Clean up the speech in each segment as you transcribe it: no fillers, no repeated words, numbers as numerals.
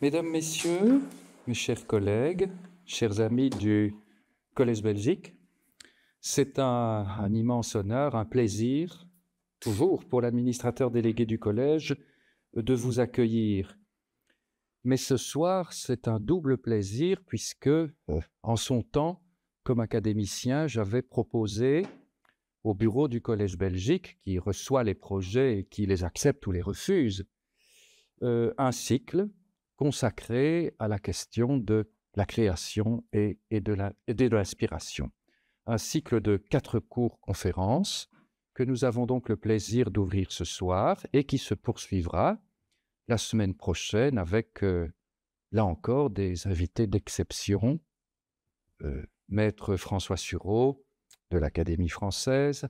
Mesdames, Messieurs, mes chers collègues, chers amis du Collège Belgique, c'est un immense honneur, un plaisir, toujours pour l'administrateur délégué du Collège, de vous accueillir. Mais ce soir, c'est un double plaisir puisque, en son temps, comme académicien, j'avais proposé au bureau du Collège Belgique, qui reçoit les projets et qui les accepte ou les refuse, un cycle consacré à la question de la création et de l'inspiration. Un cycle de 4 cours-conférences que nous avons donc le plaisir d'ouvrir ce soir et qui se poursuivra la semaine prochaine avec, là encore, des invités d'exception. Maître François Sureau de l'Académie française,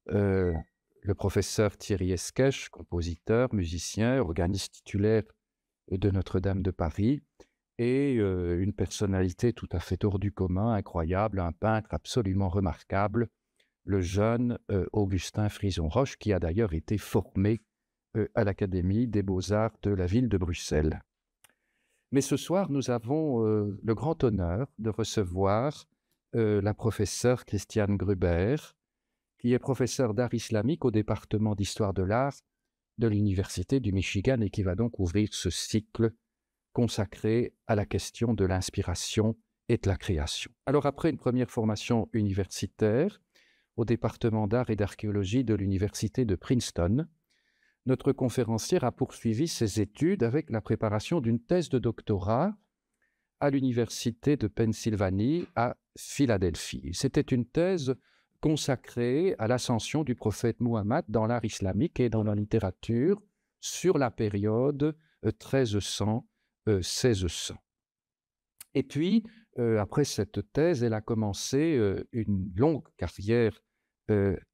le professeur Thierry Esquèche, compositeur, musicien, organiste titulaire de Notre-Dame de Paris, et une personnalité tout à fait hors du commun, incroyable, un peintre absolument remarquable, le jeune Augustin Frison-Roche, qui a d'ailleurs été formé à l'Académie des Beaux-Arts de la ville de Bruxelles. Mais ce soir, nous avons le grand honneur de recevoir la professeure Christiane Gruber, qui est professeure d'art islamique au département d'histoire de l'art de l'Université du Michigan et qui va donc ouvrir ce cycle consacré à la question de l'inspiration et de la création. Alors après une première formation universitaire au département d'art et d'archéologie de l'Université de Princeton, notre conférencière a poursuivi ses études avec la préparation d'une thèse de doctorat à l'Université de Pennsylvanie à Philadelphie. C'était une thèse consacrée à l'ascension du prophète Muhammad dans l'art islamique et dans la littérature sur la période 1300-1600. Et puis, après cette thèse, elle a commencé une longue carrière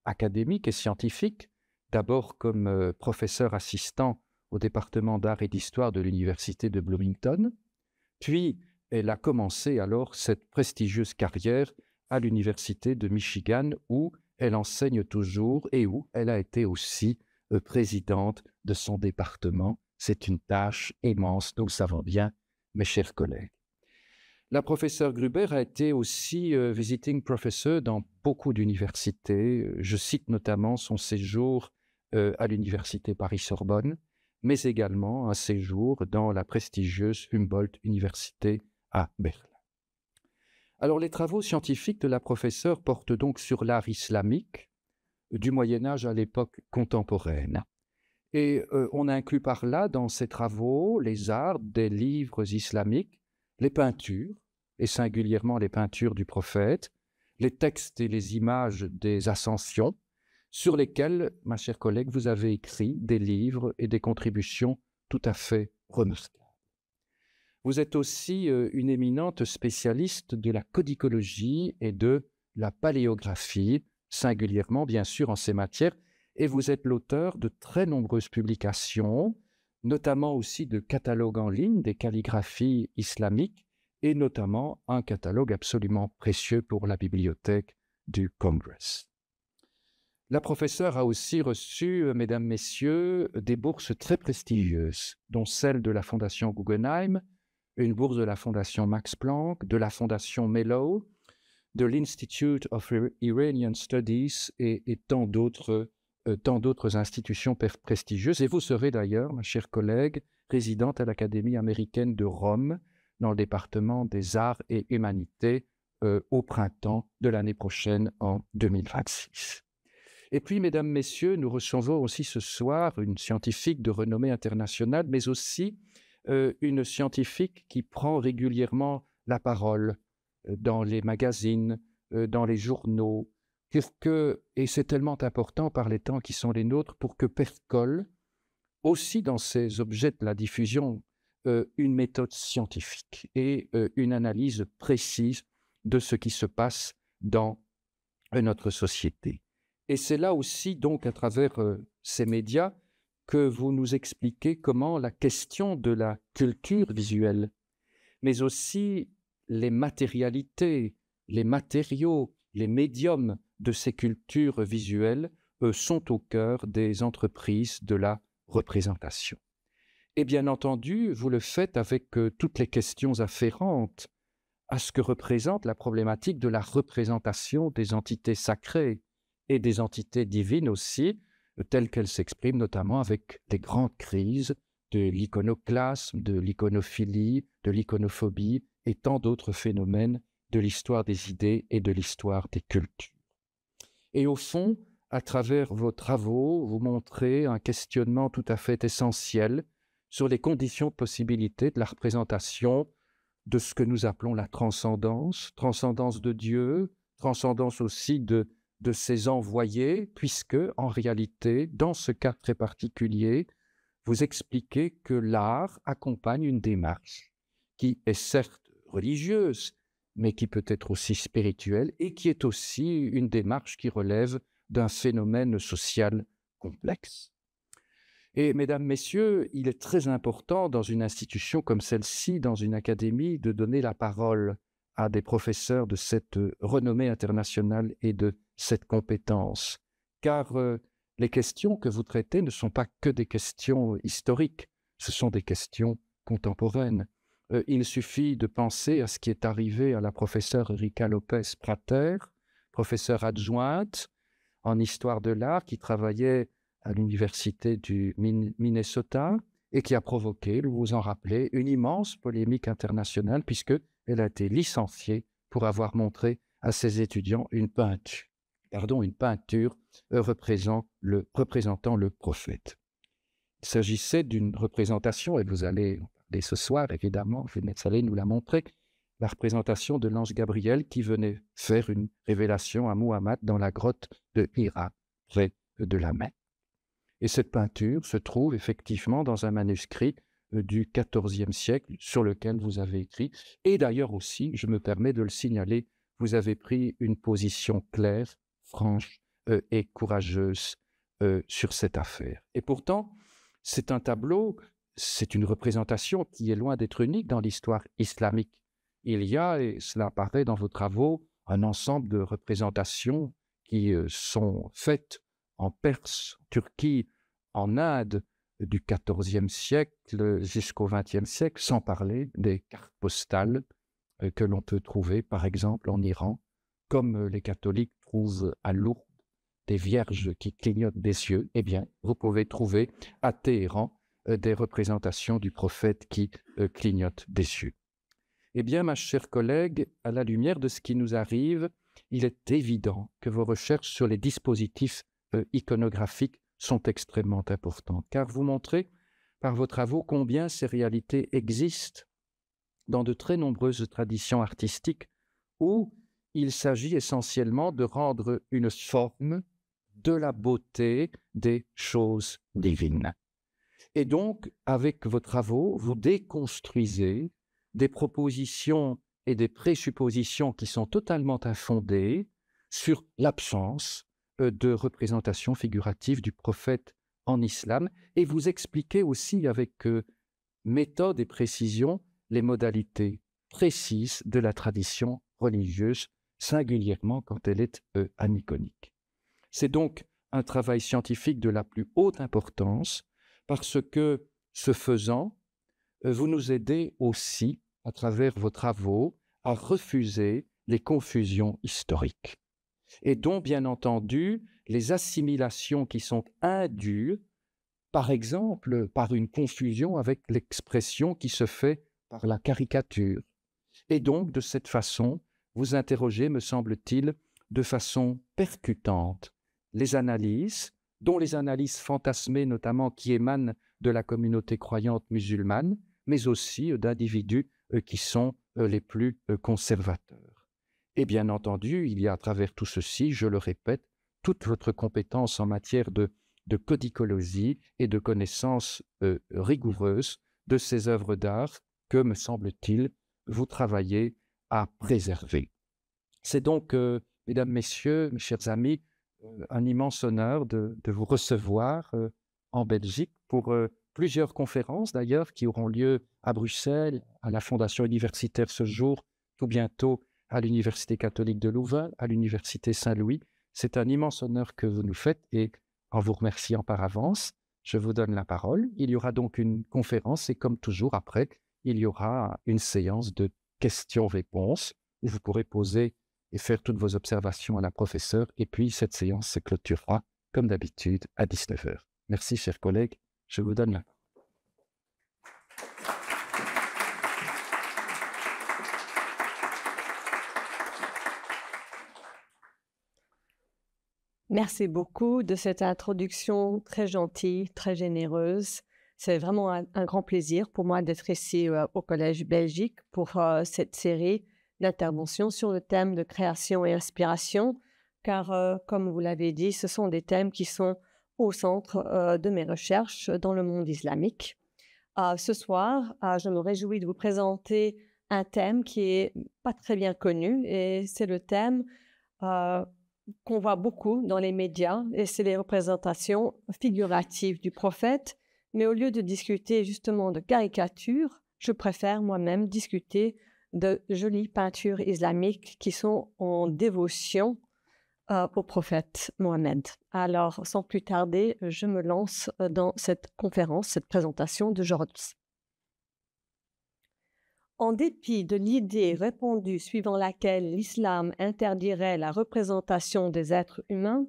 académique et scientifique, d'abord comme professeur assistant au département d'art et d'histoire de l'Université de Bloomington, puis elle a commencé alors cette prestigieuse carrière à l'Université de Michigan où elle enseigne toujours et où elle a été aussi présidente de son département. C'est une tâche immense, nous le savons bien, mes chers collègues. La professeure Gruber a été aussi visiting professor dans beaucoup d'universités. Je cite notamment son séjour à l'Université Paris-Sorbonne, mais également un séjour dans la prestigieuse Humboldt Université à Berlin. Alors, les travaux scientifiques de la professeure portent donc sur l'art islamique du Moyen-Âge à l'époque contemporaine. Et on inclut par là, dans ces travaux, les arts des livres islamiques, les peintures, et singulièrement les peintures du prophète, les textes et les images des ascensions, sur lesquels, ma chère collègue, vous avez écrit des livres et des contributions tout à fait remarquables. Vous êtes aussi une éminente spécialiste de la codicologie et de la paléographie, singulièrement bien sûr en ces matières, et vous êtes l'auteur de très nombreuses publications, notamment aussi de catalogues en ligne des calligraphies islamiques, et notamment un catalogue absolument précieux pour la bibliothèque du Congress. La professeure a aussi reçu, mesdames, messieurs, des bourses très prestigieuses, dont celle de la Fondation Guggenheim, une bourse de la Fondation Max Planck, de la Fondation Mello, de l'Institute of Iranian Studies et tant d'autres institutions prestigieuses. Et vous serez d'ailleurs, ma chère collègue, résidente à l'Académie américaine de Rome, dans le département des arts et humanités, au printemps de l'année prochaine, en 2026. Et puis, mesdames, messieurs, nous recevons aussi ce soir une scientifique de renommée internationale, mais aussi une scientifique qui prend régulièrement la parole dans les magazines, dans les journaux, et c'est tellement important par les temps qui sont les nôtres pour que percole aussi dans ces objets de la diffusion une méthode scientifique et une analyse précise de ce qui se passe dans notre société. Et c'est là aussi, donc, à travers ces médias, que vous nous expliquez comment la question de la culture visuelle, mais aussi les matérialités, les matériaux, les médiums de ces cultures visuelles sont au cœur des entreprises de la représentation. Et bien entendu, vous le faites avec toutes les questions afférentes à ce que représente la problématique de la représentation des entités sacrées et des entités divines aussi, telles qu'elles s'expriment notamment avec les grandes crises de l'iconoclasme, de l'iconophilie, de l'iconophobie et tant d'autres phénomènes de l'histoire des idées et de l'histoire des cultures. Et au fond, à travers vos travaux, vous montrez un questionnement tout à fait essentiel sur les conditions de possibilité de la représentation de ce que nous appelons la transcendance, transcendance de Dieu, transcendance aussi de ses envoyés, puisque, en réalité, dans ce cas très particulier, vous expliquez que l'art accompagne une démarche qui est certes religieuse, mais qui peut être aussi spirituelle et qui est aussi une démarche qui relève d'un phénomène social complexe. Et mesdames, messieurs, il est très important dans une institution comme celle-ci, dans une académie, de donner la parole à des professeurs de cette renommée internationale et de cette compétence. Car les questions que vous traitez ne sont pas que des questions historiques, ce sont des questions contemporaines. Il suffit de penser à ce qui est arrivé à la professeure Erika Lopez Prater, professeure adjointe en histoire de l'art, qui travaillait à l'université du Minnesota et qui a provoqué, vous vous en rappelez, une immense polémique internationale puisqu'elle a été licenciée pour avoir montré à ses étudiants une peinture représentant le prophète. Il s'agissait d'une représentation, et vous allez en parler ce soir évidemment, vous allez nous la montrer, la représentation de l'ange Gabriel qui venait faire une révélation à Muhammad dans la grotte de Hira, près de la Mecque. Et cette peinture se trouve effectivement dans un manuscrit du XIVe siècle sur lequel vous avez écrit. Et d'ailleurs aussi, je me permets de le signaler, vous avez pris une position claire, franche et courageuse sur cette affaire. Et pourtant, c'est un tableau, c'est une représentation qui est loin d'être unique dans l'histoire islamique. Il y a, et cela apparaît dans vos travaux, un ensemble de représentations qui sont faites en Perse, en Turquie, en Inde, du XIVe siècle jusqu'au XXe siècle, sans parler des cartes postales que l'on peut trouver, par exemple, en Iran, comme les catholiques trouvent à Lourdes des vierges qui clignotent des yeux. Eh bien, vous pouvez trouver à Téhéran des représentations du prophète qui clignote des yeux. Eh bien, ma chère collègue, à la lumière de ce qui nous arrive, il est évident que vos recherches sur les dispositifs iconographiques sont extrêmement importantes, car vous montrez par vos travaux combien ces réalités existent dans de très nombreuses traditions artistiques où il s'agit essentiellement de rendre une forme de la beauté des choses divines. Et donc, avec vos travaux, vous déconstruisez des propositions et des présuppositions qui sont totalement infondées sur l'absence de représentation figurative du prophète en islam, et vous expliquez aussi avec méthode et précision les modalités précises de la tradition religieuse, singulièrement quand elle est aniconique. C'est donc un travail scientifique de la plus haute importance parce que, ce faisant, vous nous aidez aussi, à travers vos travaux, à refuser les confusions historiques et dont, bien entendu, les assimilations qui sont indues, par exemple, par une confusion avec l'expression qui se fait par la caricature. Et donc, de cette façon, vous interrogez, me semble-t-il, de façon percutante les analyses, dont les analyses fantasmées notamment qui émanent de la communauté croyante musulmane, mais aussi d'individus qui sont les plus conservateurs. Et bien entendu, il y a à travers tout ceci, je le répète, toute votre compétence en matière de codicologie et de connaissances rigoureuses de ces œuvres d'art que, me semble-t-il, vous travaillez à préserver. C'est donc, mesdames, messieurs, mes chers amis, un immense honneur de vous recevoir en Belgique pour plusieurs conférences d'ailleurs qui auront lieu à Bruxelles, à la Fondation universitaire ce jour, tout bientôt à l'Université catholique de Louvain, à l'Université Saint-Louis. C'est un immense honneur que vous nous faites et en vous remerciant par avance, je vous donne la parole. Il y aura donc une conférence et comme toujours après, il y aura une séance de questions-réponses où vous pourrez poser et faire toutes vos observations à la professeure. Et puis, cette séance se clôturera, comme d'habitude, à 19 heures. Merci, chers collègues. Je vous donne la parole. Merci beaucoup de cette introduction très gentille, très généreuse. C'est vraiment un grand plaisir pour moi d'être ici au Collège Belgique pour cette série d'interventions sur le thème de création et inspiration, car comme vous l'avez dit, ce sont des thèmes qui sont au centre de mes recherches dans le monde islamique. Ce soir, je me réjouis de vous présenter un thème qui est pas très bien connu et c'est le thème qu'on voit beaucoup dans les médias, et c'est les représentations figuratives du prophète. Mais au lieu de discuter justement de caricatures, je préfère moi-même discuter de jolies peintures islamiques qui sont en dévotion au prophète Mohammed. Alors, sans plus tarder, je me lance dans cette conférence, cette présentation d'aujourd'hui. En dépit de l'idée répandue suivant laquelle l'islam interdirait la représentation des êtres humains,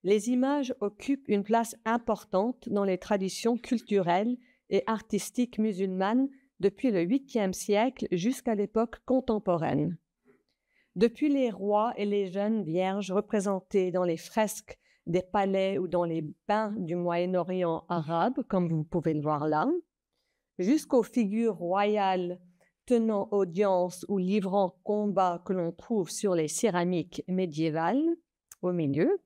les images occupent une place importante dans les traditions culturelles et artistiques musulmanes depuis le 8e siècle jusqu'à l'époque contemporaine. Depuis les rois et les jeunes vierges représentés dans les fresques des palais ou dans les bains du Moyen-Orient arabe, comme vous pouvez le voir là, jusqu'aux figures royales tenant audience ou livrant combat que l'on trouve sur les céramiques médiévales au milieu,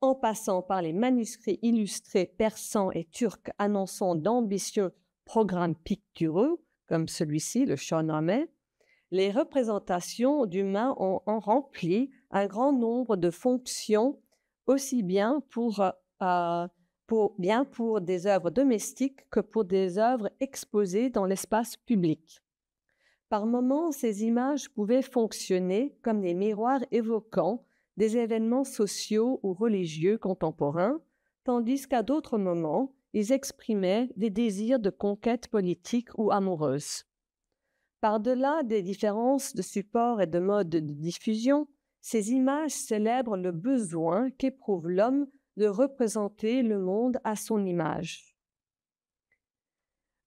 en passant par les manuscrits illustrés persans et turcs annonçant d'ambitieux programmes picturaux, comme celui-ci, le Shahnameh, les représentations d'humains ont rempli un grand nombre de fonctions, aussi bien pour des œuvres domestiques que pour des œuvres exposées dans l'espace public. Par moments, ces images pouvaient fonctionner comme des miroirs évoquant des événements sociaux ou religieux contemporains, tandis qu'à d'autres moments, ils exprimaient des désirs de conquête politique ou amoureuse. Par-delà des différences de support et de mode de diffusion, ces images célèbrent le besoin qu'éprouve l'homme de représenter le monde à son image.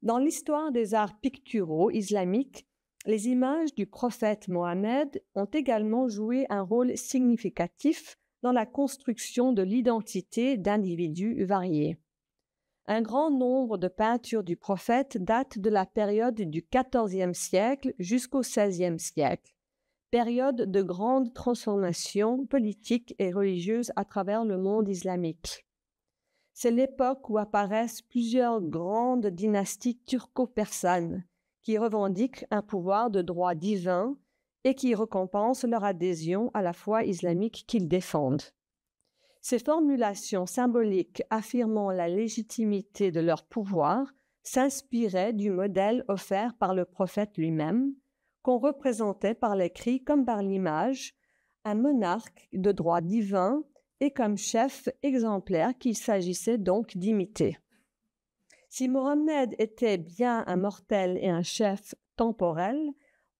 Dans l'histoire des arts picturaux islamiques, les images du prophète Mohammed ont également joué un rôle significatif dans la construction de l'identité d'individus variés. Un grand nombre de peintures du prophète datent de la période du XIVe siècle jusqu'au XVIe siècle, période de grande transformation politique et religieuse à travers le monde islamique. C'est l'époque où apparaissent plusieurs grandes dynasties turco-persanes qui revendiquent un pouvoir de droit divin et qui récompensent leur adhésion à la foi islamique qu'ils défendent. Ces formulations symboliques affirmant la légitimité de leur pouvoir s'inspiraient du modèle offert par le prophète lui-même, qu'on représentait par l'écrit comme par l'image, un monarque de droit divin et comme chef exemplaire qu'il s'agissait donc d'imiter. Si Mohammed était bien un mortel et un chef temporel,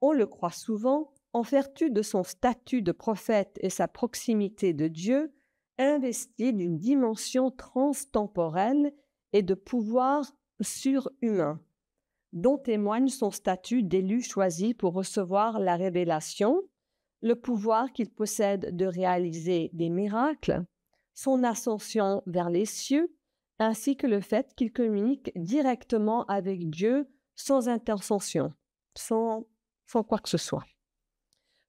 on le croit souvent, en vertu de son statut de prophète et sa proximité de Dieu, investi d'une dimension transtemporelle et de pouvoir surhumain, dont témoigne son statut d'élu choisi pour recevoir la révélation, le pouvoir qu'il possède de réaliser des miracles, son ascension vers les cieux, ainsi que le fait qu'il communique directement avec Dieu sans intercession, sans quoi que ce soit.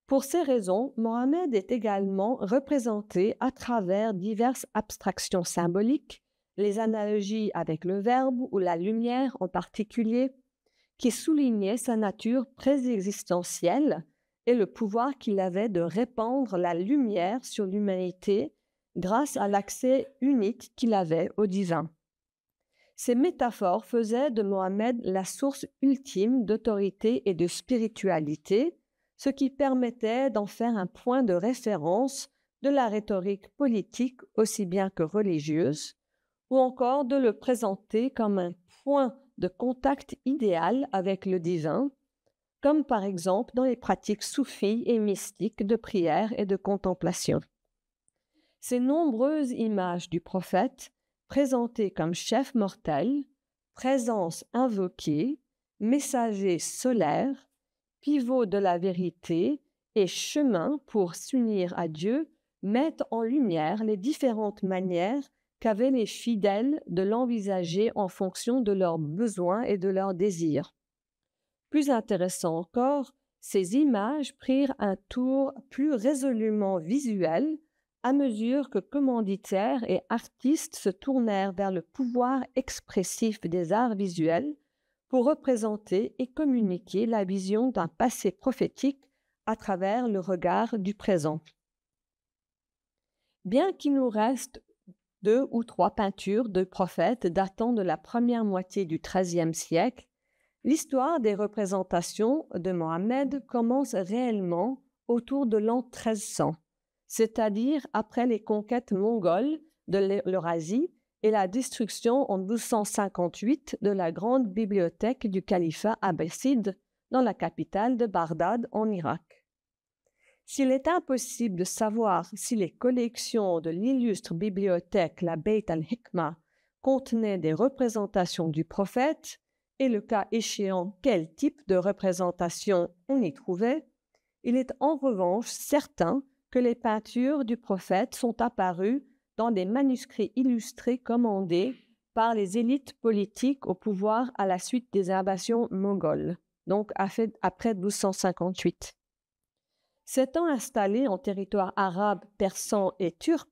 Pour ces raisons, Mohammed est également représenté à travers diverses abstractions symboliques, les analogies avec le verbe ou la lumière en particulier, qui soulignaient sa nature préexistentielle et le pouvoir qu'il avait de répandre la lumière sur l'humanité grâce à l'accès unique qu'il avait au divin. Ces métaphores faisaient de Mohammed la source ultime d'autorité et de spiritualité, ce qui permettait d'en faire un point de référence de la rhétorique politique aussi bien que religieuse, ou encore de le présenter comme un point de contact idéal avec le divin, comme par exemple dans les pratiques soufis et mystiques de prière et de contemplation. Ces nombreuses images du prophète, présentées comme chef mortel, présence invoquée, messager solaire, pivot de la vérité et chemin pour s'unir à Dieu, mettent en lumière les différentes manières qu'avaient les fidèles de l'envisager en fonction de leurs besoins et de leurs désirs. Plus intéressant encore, ces images prirent un tour plus résolument visuel à mesure que commanditaires et artistes se tournèrent vers le pouvoir expressif des arts visuels pour représenter et communiquer la vision d'un passé prophétique à travers le regard du présent. Bien qu'il nous reste 2 ou 3 peintures de prophètes datant de la première moitié du XIIIe siècle, l'histoire des représentations de Mohammed commence réellement autour de l'an 1300, c'est-à-dire après les conquêtes mongoles de l'Eurasie et la destruction en 1258 de la grande bibliothèque du califat abbasside dans la capitale de Bagdad en Irak. S'il est impossible de savoir si les collections de l'illustre bibliothèque, la Beit al-Hikma, contenaient des représentations du prophète, et le cas échéant quel type de représentation on y trouvait, il est en revanche certain que les peintures du prophète sont apparues dans des manuscrits illustrés commandés par les élites politiques au pouvoir à la suite des invasions mongoles, donc après 1258. S'étant installé en territoire arabe, persan et turc,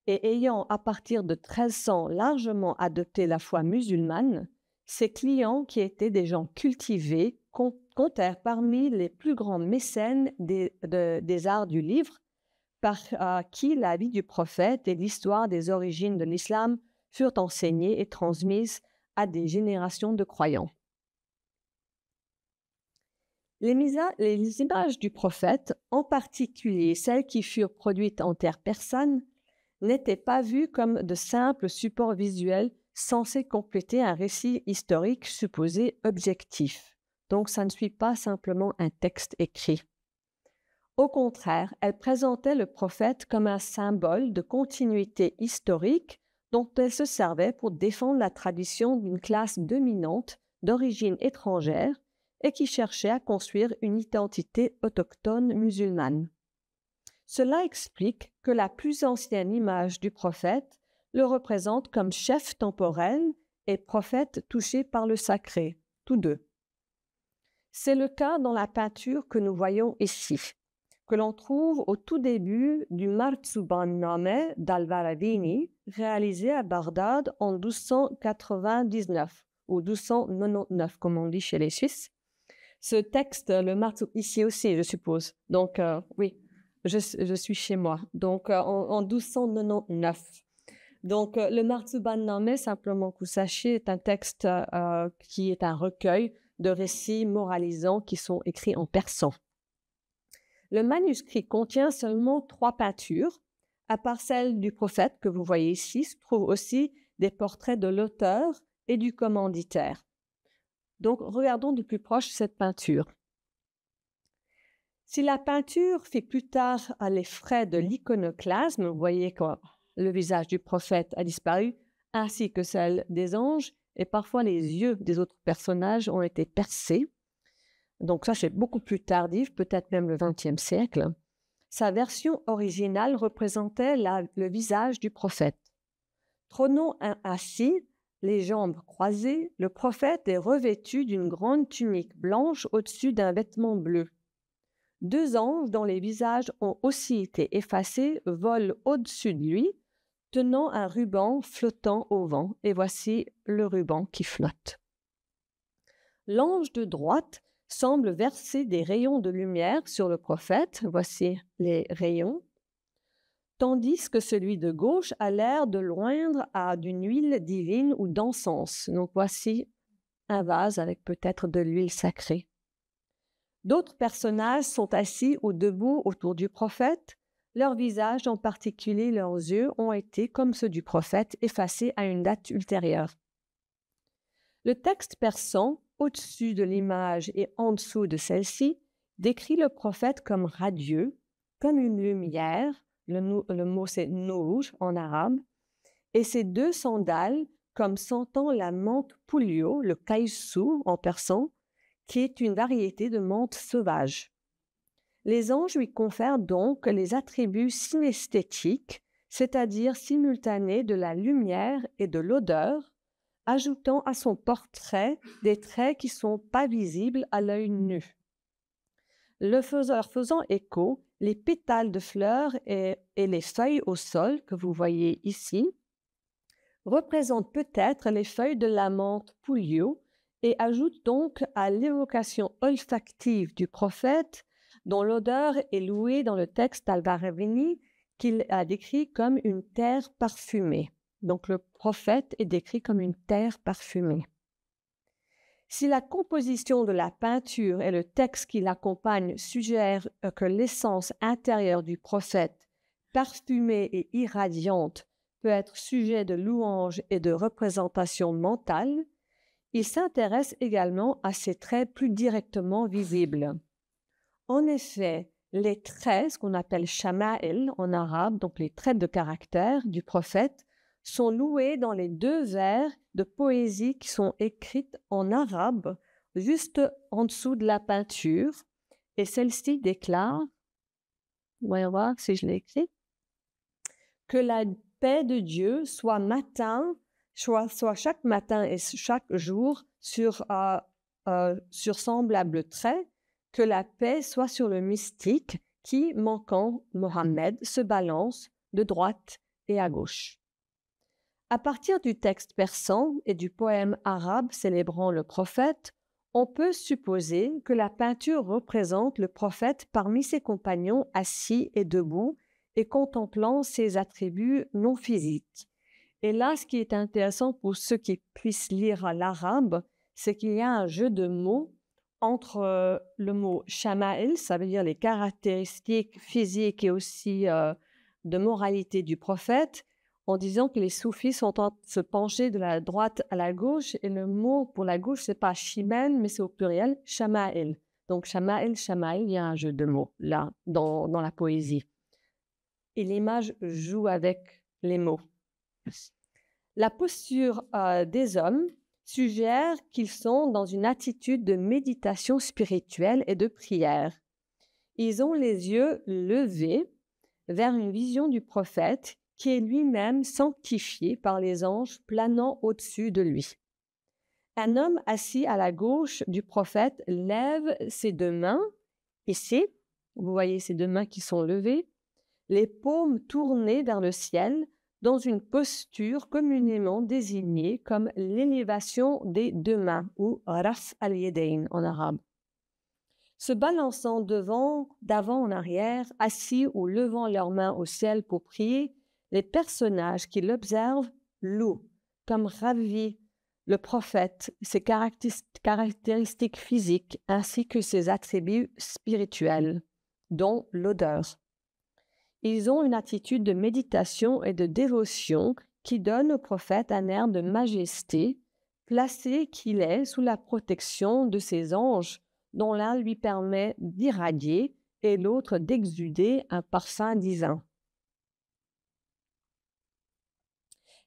et ayant à partir de 1300 largement adopté la foi musulmane, ses clients, qui étaient des gens cultivés, comptèrent parmi les plus grands mécènes des arts du livre, par qui la vie du prophète et l'histoire des origines de l'islam furent enseignées et transmises à des générations de croyants. Les images du prophète, en particulier celles qui furent produites en terre persane, n'étaient pas vues comme de simples supports visuels censés compléter un récit historique supposé objectif. Donc, ça ne suit pas simplement un texte écrit. Au contraire, elles présentaient le prophète comme un symbole de continuité historique dont elles se servaient pour défendre la tradition d'une classe dominante d'origine étrangère et qui cherchait à construire une identité autochtone musulmane. Cela explique que la plus ancienne image du prophète le représente comme chef temporel et prophète touché par le sacré, tous deux. C'est le cas dans la peinture que nous voyons ici, que l'on trouve au tout début du Marzuban-Name d'Al-Varavini, réalisé à Bagdad en 1299 ou 1299, comme on dit chez les Suisses. Ce texte, le Marzu, ici aussi, je suppose. Donc, oui, je suis chez moi. Donc, en 1299. Donc, le Marzuban-Name, simplement que vous sachiez, est un texte qui est un recueil de récits moralisants qui sont écrits en persan. Le manuscrit contient seulement 3 peintures. À part celle du prophète que vous voyez ici, se trouvent aussi des portraits de l'auteur et du commanditaire. Donc, regardons de plus proche cette peinture. Si la peinture fit plus tard les frais de l'iconoclasme, vous voyez que le visage du prophète a disparu, ainsi que celle des anges, et parfois les yeux des autres personnages ont été percés. Donc ça, c'est beaucoup plus tardif, peut-être même le XXe siècle. Sa version originale représentait le visage du prophète. Trônant assis, les jambes croisées, le prophète est revêtu d'une grande tunique blanche au-dessus d'un vêtement bleu. 2 anges dont les visages ont aussi été effacés volent au-dessus de lui, tenant un ruban flottant au vent, et voici le ruban qui flotte. L'ange de droite semble verser des rayons de lumière sur le prophète, voici les rayons, tandis que celui de gauche a l'air de l'oindre à d'une huile divine ou d'encens. Donc voici un vase avec peut-être de l'huile sacrée. D'autres personnages sont assis ou debout autour du prophète, Leurs visages, en particulier leurs yeux, ont été, comme ceux du prophète, effacés à une date ultérieure. Le texte persan, au-dessus de l'image et en dessous de celle-ci, décrit le prophète comme radieux, comme une lumière, le mot c'est nouj en arabe, et ses deux sandales comme sentant la menthe poulio, le kaïsou en persan, qui est une variété de menthe sauvage. Les anges lui confèrent donc les attributs synesthétiques, c'est-à-dire simultanés de la lumière et de l'odeur, ajoutant à son portrait des traits qui ne sont pas visibles à l'œil nu. Faisant écho, les pétales de fleurs et les feuilles au sol que vous voyez ici représentent peut-être les feuilles de la menthe poulio et ajoutent donc à l'évocation olfactive du prophète dont l'odeur est louée dans le texte Al-Baravini qu'il a décrit comme une terre parfumée. Donc le prophète est décrit comme une terre parfumée. Si la composition de la peinture et le texte qui l'accompagne suggèrent que l'essence intérieure du prophète, parfumée et irradiante, peut être sujet de louange et de représentation mentale, il s'intéresse également à ses traits plus directement visibles. En effet, les traits, ce qu'on appelle shama'il en arabe, donc les traits de caractère du prophète, sont loués dans les deux vers de poésie qui sont écrites en arabe, juste en dessous de la peinture. Et celle-ci déclare, on va voir si je l'ai écrit, que la paix de Dieu soit chaque matin et chaque jour sur semblable trait, que la paix soit sur le mystique qui, manquant Mohammed, se balance de droite et à gauche. À partir du texte persan et du poème arabe célébrant le prophète, on peut supposer que la peinture représente le prophète parmi ses compagnons assis et debout et contemplant ses attributs non physiques. Et là, ce qui est intéressant pour ceux qui puissent lire l'arabe, c'est qu'il y a un jeu de mots entre le mot shama'il, ça veut dire les caractéristiques physiques et aussi de moralité du prophète, en disant que les soufis sont en train de se pencher de la droite à la gauche, et le mot pour la gauche, c'est pas shimen, mais c'est au pluriel, shama'il. Donc shama'il, shama'il, il y a un jeu de mots là, dans la poésie. Et l'image joue avec les mots. La posture des hommes suggère qu'ils sont dans une attitude de méditation spirituelle et de prière. Ils ont les yeux levés vers une vision du prophète qui est lui-même sanctifié par les anges planant au-dessus de lui. Un homme assis à la gauche du prophète lève ses deux mains, ici, vous voyez ces deux mains qui sont levées, les paumes tournées vers le ciel, dans une posture communément désignée comme l'élévation des deux mains, ou raf al-yadayn en arabe. Se balançant d'avant en arrière, assis ou levant leurs mains au ciel pour prier, les personnages qui l'observent louent, comme ravis, le prophète, ses caractéristiques physiques ainsi que ses attributs spirituels, dont l'odeur. Ils ont une attitude de méditation et de dévotion qui donne au prophète un air de majesté, placé qu'il est sous la protection de ses anges, dont l'un lui permet d'irradier et l'autre d'exuder un parfum divin.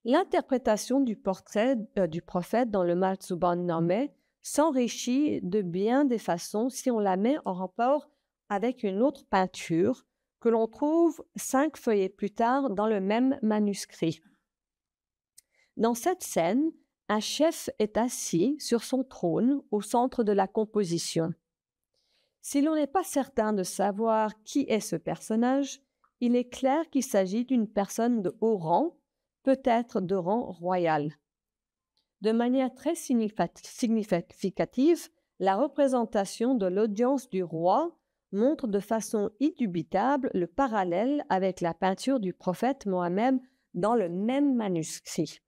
L'interprétation du portrait du prophète dans le Malzuban Nameh s'enrichit de bien des façons si on la met en rapport avec une autre peinture que l'on trouve 5 feuillets plus tard dans le même manuscrit. Dans cette scène, un chef est assis sur son trône au centre de la composition. Si l'on n'est pas certain de savoir qui est ce personnage, il est clair qu'il s'agit d'une personne de haut rang, peut-être de rang royal. De manière très significative, la représentation de l'audience du roi montre de façon indubitable le parallèle avec la peinture du prophète Mohammed dans le même manuscrit.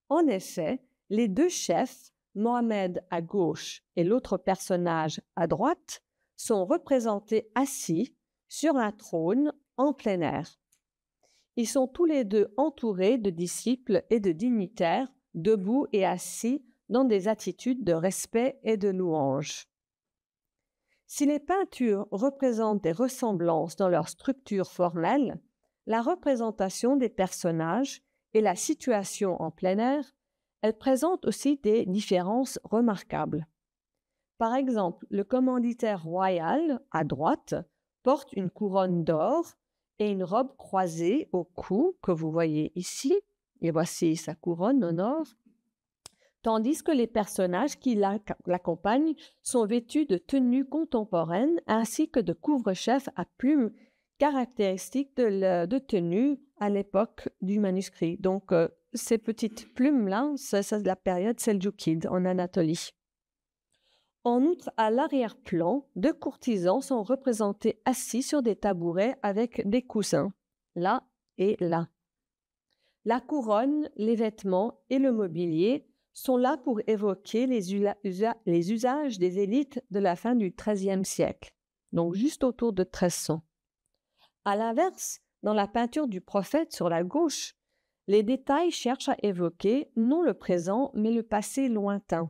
En effet, les deux chefs, Mohammed à gauche et l'autre personnage à droite, sont représentés assis sur un trône en plein air. Ils sont tous les deux entourés de disciples et de dignitaires, debout et assis dans des attitudes de respect et de louange. Si les peintures représentent des ressemblances dans leur structure formelle, la représentation des personnages et la situation en plein air, elles présentent aussi des différences remarquables. Par exemple, le commanditaire royal, à droite, porte une couronne d'or et une robe croisée au cou que vous voyez ici, et voici sa couronne en or, tandis que les personnages qui l'accompagnent sont vêtus de tenues contemporaines ainsi que de couvre-chefs à plumes caractéristiques de tenue à l'époque du manuscrit. Donc, ces petites plumes-là, c'est de la période seldjoukide en Anatolie. En outre, à l'arrière-plan, deux courtisans sont représentés assis sur des tabourets avec des coussins, là et là. La couronne, les vêtements et le mobilier sont là pour évoquer les usages des élites de la fin du XIIIe siècle, donc juste autour de 1300. À l'inverse, dans la peinture du prophète sur la gauche, les détails cherchent à évoquer non le présent, mais le passé lointain.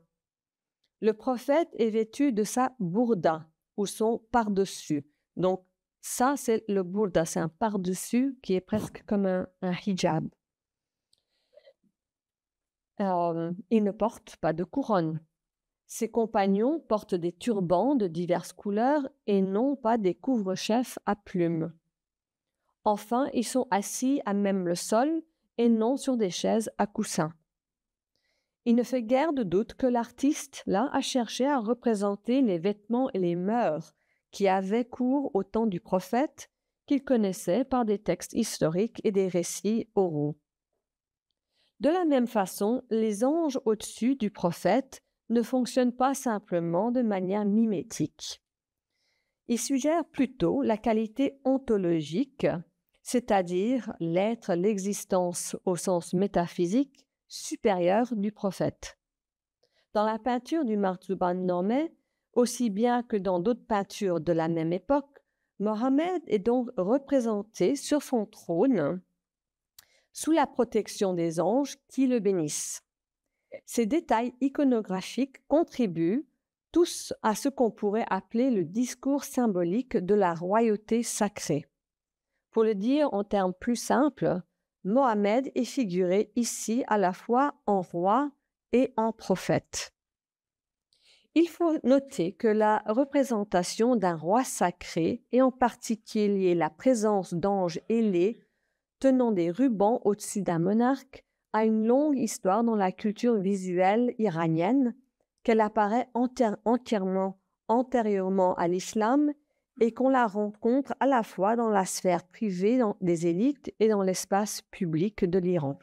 Le prophète est vêtu de sa bourda, ou son par-dessus. Donc ça, c'est le bourda, c'est un par-dessus qui est presque comme un hijab. Il ne porte pas de couronne. Ses compagnons portent des turbans de diverses couleurs et non pas des couvre-chefs à plumes. Enfin, ils sont assis à même le sol et non sur des chaises à coussins. Il ne fait guère de doute que l'artiste, là, a cherché à représenter les vêtements et les mœurs qui avaient cours au temps du prophète, qu'il connaissait par des textes historiques et des récits oraux. De la même façon, les anges au-dessus du prophète ne fonctionnent pas simplement de manière mimétique. Ils suggèrent plutôt la qualité ontologique, c'est-à-dire l'être, l'existence au sens métaphysique supérieur du prophète. Dans la peinture du Marzuban Normé, aussi bien que dans d'autres peintures de la même époque, Mohammed est donc représenté sur son trône sous la protection des anges qui le bénissent. Ces détails iconographiques contribuent tous à ce qu'on pourrait appeler le discours symbolique de la royauté sacrée. Pour le dire en termes plus simples, Mohammed est figuré ici à la fois en roi et en prophète. Il faut noter que la représentation d'un roi sacré, et en particulier la présence d'anges ailés tenant des rubans au-dessus d'un monarque, a une longue histoire dans la culture visuelle iranienne, qu'elle apparaît antérieurement à l'islam et qu'on la rencontre à la fois dans la sphère privée des élites et dans l'espace public de l'Iran.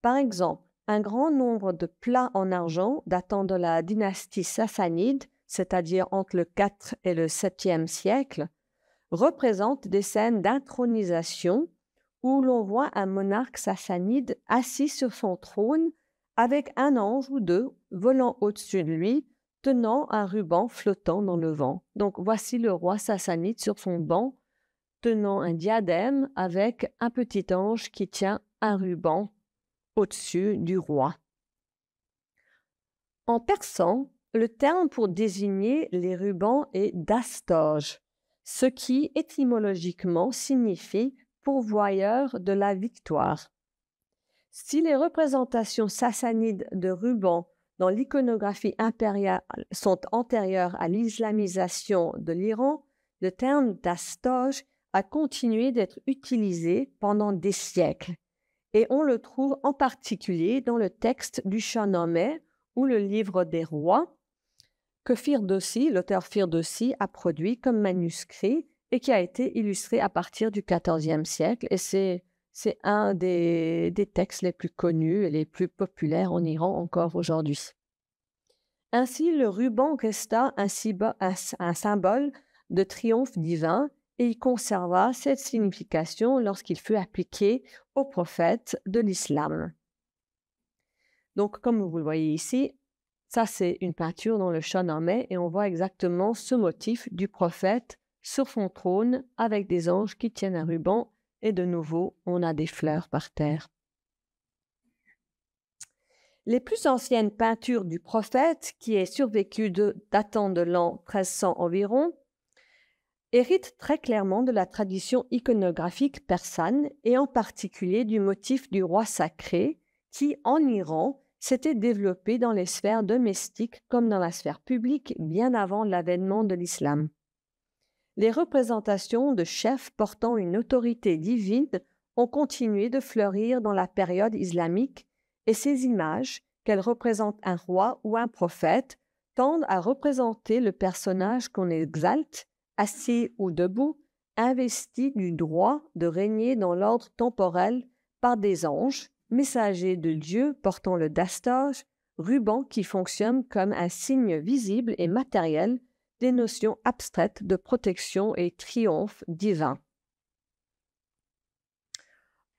Par exemple, un grand nombre de plats en argent datant de la dynastie sassanide, c'est-à-dire entre le IV et le VIIe siècle, représentent des scènes d'intronisation où l'on voit un monarque sassanide assis sur son trône avec un ange ou deux volant au-dessus de lui, tenant un ruban flottant dans le vent. Donc voici le roi sassanide sur son banc, tenant un diadème avec un petit ange qui tient un ruban au-dessus du roi. En persan, le terme pour désigner les rubans est dastoge, ce qui étymologiquement signifie pourvoyeur de la victoire. Si les représentations sassanides de rubans dans l'iconographie impériale sont antérieures à l'islamisation de l'Iran, le terme dastoge a continué d'être utilisé pendant des siècles et on le trouve en particulier dans le texte du Shahnameh ou le livre des rois que Firdausi, l'auteur Firdausi, a produit comme manuscrit et qui a été illustré à partir du XIVe siècle. Et c'est un des textes les plus connus et les plus populaires en Iran encore aujourd'hui. Ainsi, le ruban resta un symbole de triomphe divin et il conserva cette signification lorsqu'il fut appliqué aux prophètes de l'islam. Donc, comme vous le voyez ici, ça c'est une peinture dans le Shahnameh et on voit exactement ce motif du prophète sur son trône avec des anges qui tiennent un ruban et de nouveau, on a des fleurs par terre. Les plus anciennes peintures du prophète, qui est survécu datant de l'an 1300 environ, héritent très clairement de la tradition iconographique persane et en particulier du motif du roi sacré qui, en Iran, s'était développé dans les sphères domestiques comme dans la sphère publique bien avant l'avènement de l'islam. Les représentations de chefs portant une autorité divine ont continué de fleurir dans la période islamique et ces images, qu'elles représentent un roi ou un prophète, tendent à représenter le personnage qu'on exalte, assis ou debout, investi du droit de régner dans l'ordre temporel par des anges, messagers de Dieu portant le dastage, ruban qui fonctionne comme un signe visible et matériel des notions abstraites de protection et triomphe divin.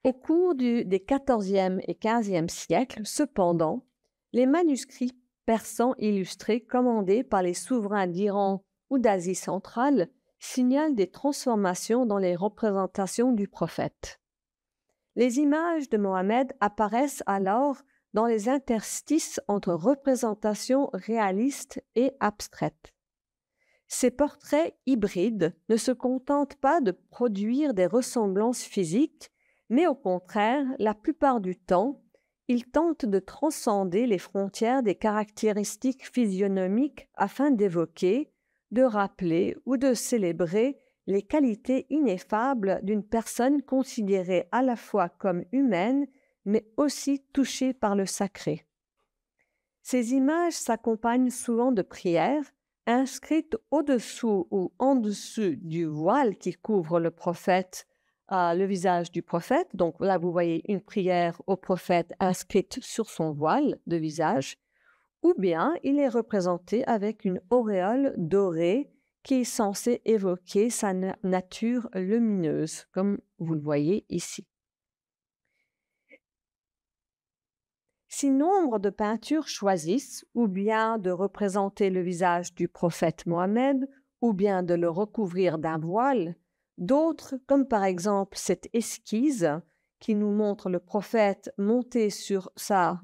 Au cours des XIVe et XVe siècles, cependant, les manuscrits persans illustrés commandés par les souverains d'Iran ou d'Asie centrale signalent des transformations dans les représentations du prophète. Les images de Mohammed apparaissent alors dans les interstices entre représentations réalistes et abstraites. Ces portraits hybrides ne se contentent pas de produire des ressemblances physiques, mais au contraire, la plupart du temps, ils tentent de transcender les frontières des caractéristiques physionomiques afin d'évoquer, de rappeler ou de célébrer les qualités ineffables d'une personne considérée à la fois comme humaine, mais aussi touchée par le sacré. Ces images s'accompagnent souvent de prières, inscrites au-dessous ou en dessous du voile qui couvre le prophète, le visage du prophète. Donc là, vous voyez une prière au prophète inscrite sur son voile de visage, ou bien il est représenté avec une auréole dorée qui est censée évoquer sa nature lumineuse, comme vous le voyez ici. Si nombre de peintures choisissent ou bien de représenter le visage du prophète Mohammed ou bien de le recouvrir d'un voile, d'autres, comme par exemple cette esquisse qui nous montre le prophète monté sur sa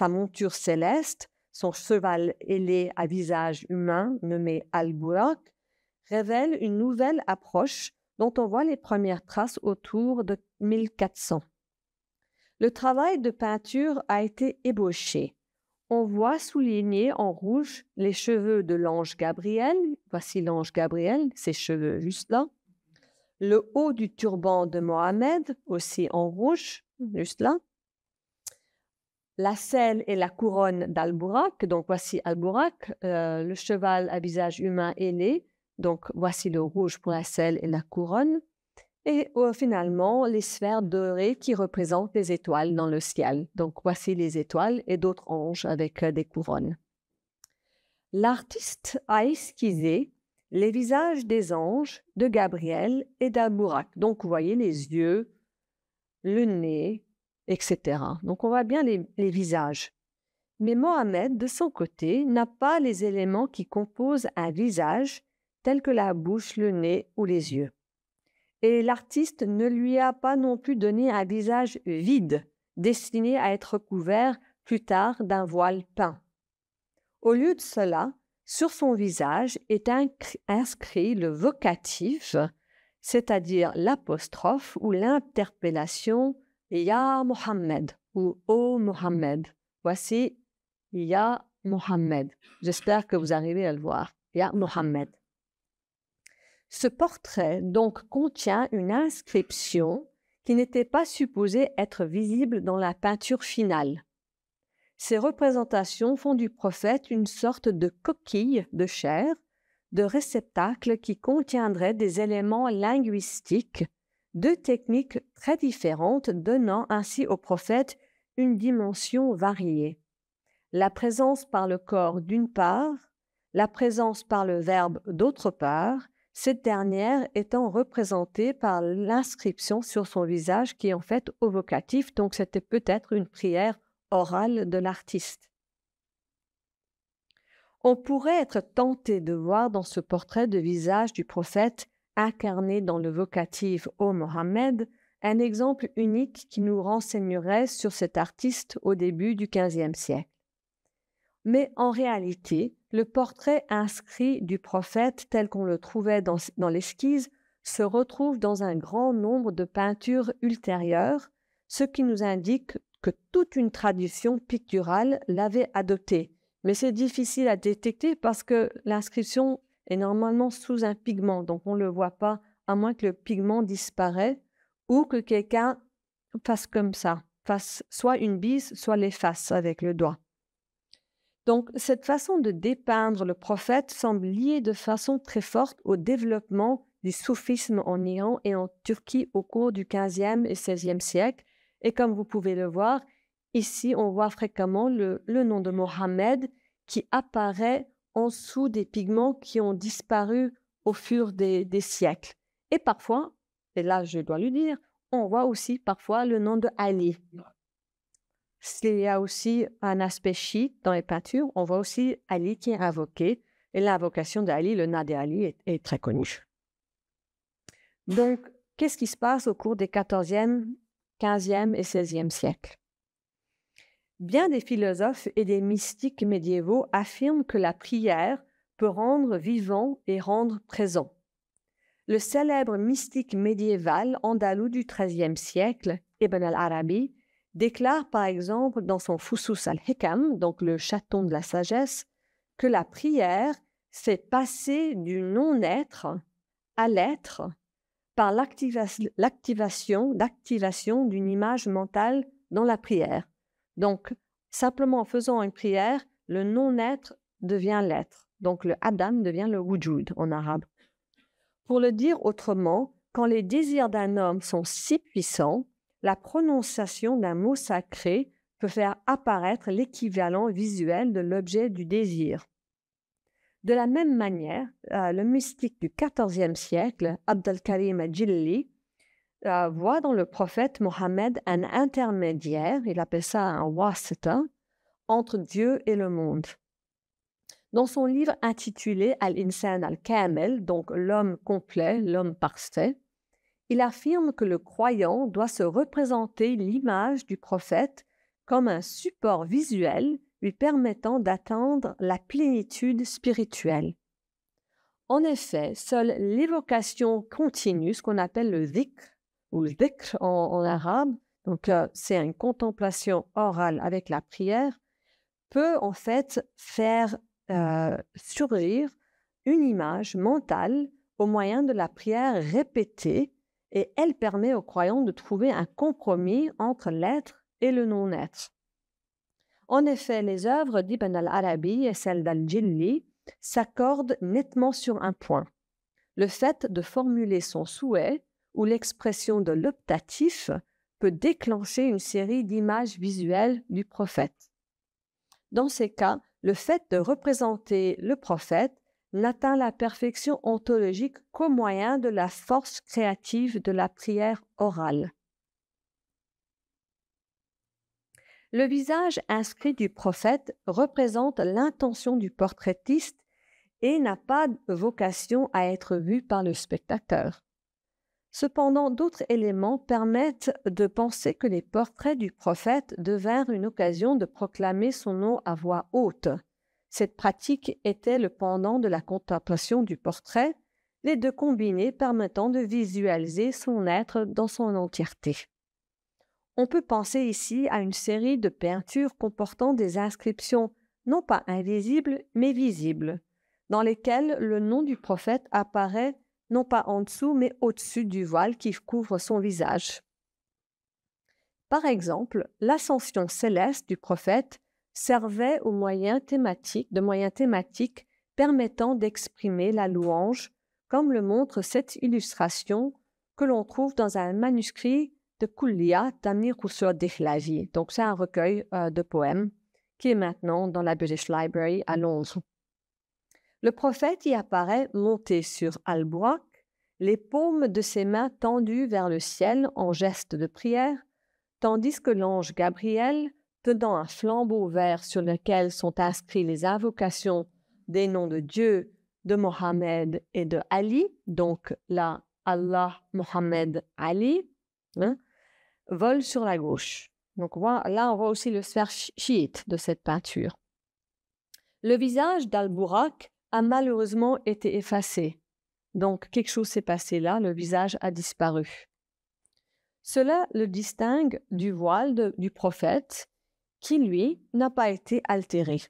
monture céleste, son cheval ailé à visage humain nommé Al-Buraq, révèle une nouvelle approche dont on voit les premières traces autour de 1400. Le travail de peinture a été ébauché. On voit soulignés en rouge les cheveux de l'ange Gabriel. Voici l'ange Gabriel, ses cheveux juste là. Le haut du turban de Mohammed, aussi en rouge, juste là. La selle et la couronne d'Al-Buraq, donc voici Al-Buraq, le cheval à visage humain ailé, donc voici le rouge pour la selle et la couronne. Et finalement, les sphères dorées qui représentent les étoiles dans le ciel. Donc, voici les étoiles et d'autres anges avec des couronnes. L'artiste a esquissé les visages des anges, de Gabriel et d'Al-Buraq. Donc, vous voyez les yeux, le nez, etc. Donc, on voit bien les visages. Mais Mohammed, de son côté, n'a pas les éléments qui composent un visage, tels que la bouche, le nez ou les yeux. Et l'artiste ne lui a pas non plus donné un visage vide, destiné à être couvert plus tard d'un voile peint. Au lieu de cela, sur son visage est inscrit le vocatif, c'est-à-dire l'apostrophe ou l'interpellation « Ya Mohammed » ou « O Mohammed ». Voici « Ya Mohammed ». J'espère que vous arrivez à le voir. « Ya Mohammed ». Ce portrait donc contient une inscription qui n'était pas supposée être visible dans la peinture finale. Ces représentations font du prophète une sorte de coquille de chair, de réceptacle qui contiendrait des éléments linguistiques, deux techniques très différentes donnant ainsi au prophète une dimension variée. La présence par le corps d'une part, la présence par le verbe d'autre part, cette dernière étant représentée par l'inscription sur son visage qui est en fait au vocatif, donc c'était peut-être une prière orale de l'artiste. On pourrait être tenté de voir dans ce portrait de visage du prophète incarné dans le vocatif « Ô Mohammed » un exemple unique qui nous renseignerait sur cet artiste au début du XVe siècle. Mais en réalité, le portrait inscrit du prophète tel qu'on le trouvait dans l'esquisse se retrouve dans un grand nombre de peintures ultérieures, ce qui nous indique que toute une tradition picturale l'avait adopté. Mais c'est difficile à détecter parce que l'inscription est normalement sous un pigment, donc on ne le voit pas, à moins que le pigment disparaisse ou que quelqu'un fasse comme ça, fasse soit une bise, soit l'efface avec le doigt. Donc, cette façon de dépeindre le prophète semble liée de façon très forte au développement du soufisme en Iran et en Turquie au cours du XVe et XVIe siècle. Et comme vous pouvez le voir, ici, on voit fréquemment le nom de Mohammed qui apparaît en dessous des pigments qui ont disparu au fur des siècles. Et parfois, et là je dois le dire, on voit aussi parfois le nom de Ali. Il y a aussi un aspect chiite dans les peintures. On voit aussi Ali qui est invoqué. Et l'invocation d'Ali, le Nadi Ali, est très connue. Donc, qu'est-ce qui se passe au cours des XIVe, XVe et XVIe siècles? Bien des philosophes et des mystiques médiévaux affirment que la prière peut rendre vivant et rendre présent. Le célèbre mystique médiéval andalou du XIIIe siècle, Ibn al-Arabi, déclare par exemple dans son Fusus al-Hikam, donc le chaton de la sagesse, que la prière fait passer du non-être à l'être par l'activation d'une image mentale dans la prière. Donc, simplement en faisant une prière, le non-être devient l'être. Donc, le Adam devient le wujud en arabe. Pour le dire autrement, quand les désirs d'un homme sont si puissants, la prononciation d'un mot sacré peut faire apparaître l'équivalent visuel de l'objet du désir. De la même manière, le mystique du XIVe siècle, Abd al-Karim al-Jilli, voit dans le prophète Mohammed un intermédiaire, il appelle ça un wasita, entre Dieu et le monde. Dans son livre intitulé Al-Insan al-Kamel, donc l'homme complet, l'homme parfait, il affirme que le croyant doit se représenter l'image du prophète comme un support visuel lui permettant d'atteindre la plénitude spirituelle. En effet, seule l'évocation continue, ce qu'on appelle le dhikr, ou dhikr en arabe, donc c'est une contemplation orale avec la prière, peut en fait faire surgir une image mentale au moyen de la prière répétée, et elle permet aux croyants de trouver un compromis entre l'être et le non-être. En effet, les œuvres d'Ibn al-Arabi et celles d'al-Jilli s'accordent nettement sur un point. Le fait de formuler son souhait ou l'expression de l'optatif peut déclencher une série d'images visuelles du prophète. Dans ces cas, le fait de représenter le prophète n'atteint la perfection ontologique qu'au moyen de la force créative de la prière orale. Le visage inscrit du prophète représente l'intention du portraitiste et n'a pas vocation à être vu par le spectateur. Cependant, d'autres éléments permettent de penser que les portraits du prophète devinrent une occasion de proclamer son nom à voix haute. Cette pratique était le pendant de la contemplation du portrait, les deux combinés permettant de visualiser son être dans son entièreté. On peut penser ici à une série de peintures comportant des inscriptions non pas invisibles mais visibles, dans lesquelles le nom du prophète apparaît non pas en dessous mais au-dessus du voile qui couvre son visage. Par exemple, l'ascension céleste du prophète servait de moyen thématique permettant d'exprimer la louange, comme le montre cette illustration que l'on trouve dans un manuscrit de Kulliya d'Amir Khusro Dehlavi. Donc c'est un recueil de poèmes qui est maintenant dans la British Library à Londres. Le prophète y apparaît monté sur Al-Buraq, les paumes de ses mains tendues vers le ciel en geste de prière, tandis que l'ange Gabriel, tenant un flambeau vert sur lequel sont inscrites les invocations des noms de Dieu, de Mohammed et de Ali, donc là, Allah, Mohammed, Ali, hein, vole sur la gauche. Donc là, on voit aussi le sphère chiite de cette peinture. Le visage d'Al-Bourak a malheureusement été effacé. Donc, quelque chose s'est passé là, le visage a disparu. Cela le distingue du voile du prophète, qui, lui, n'a pas été altéré.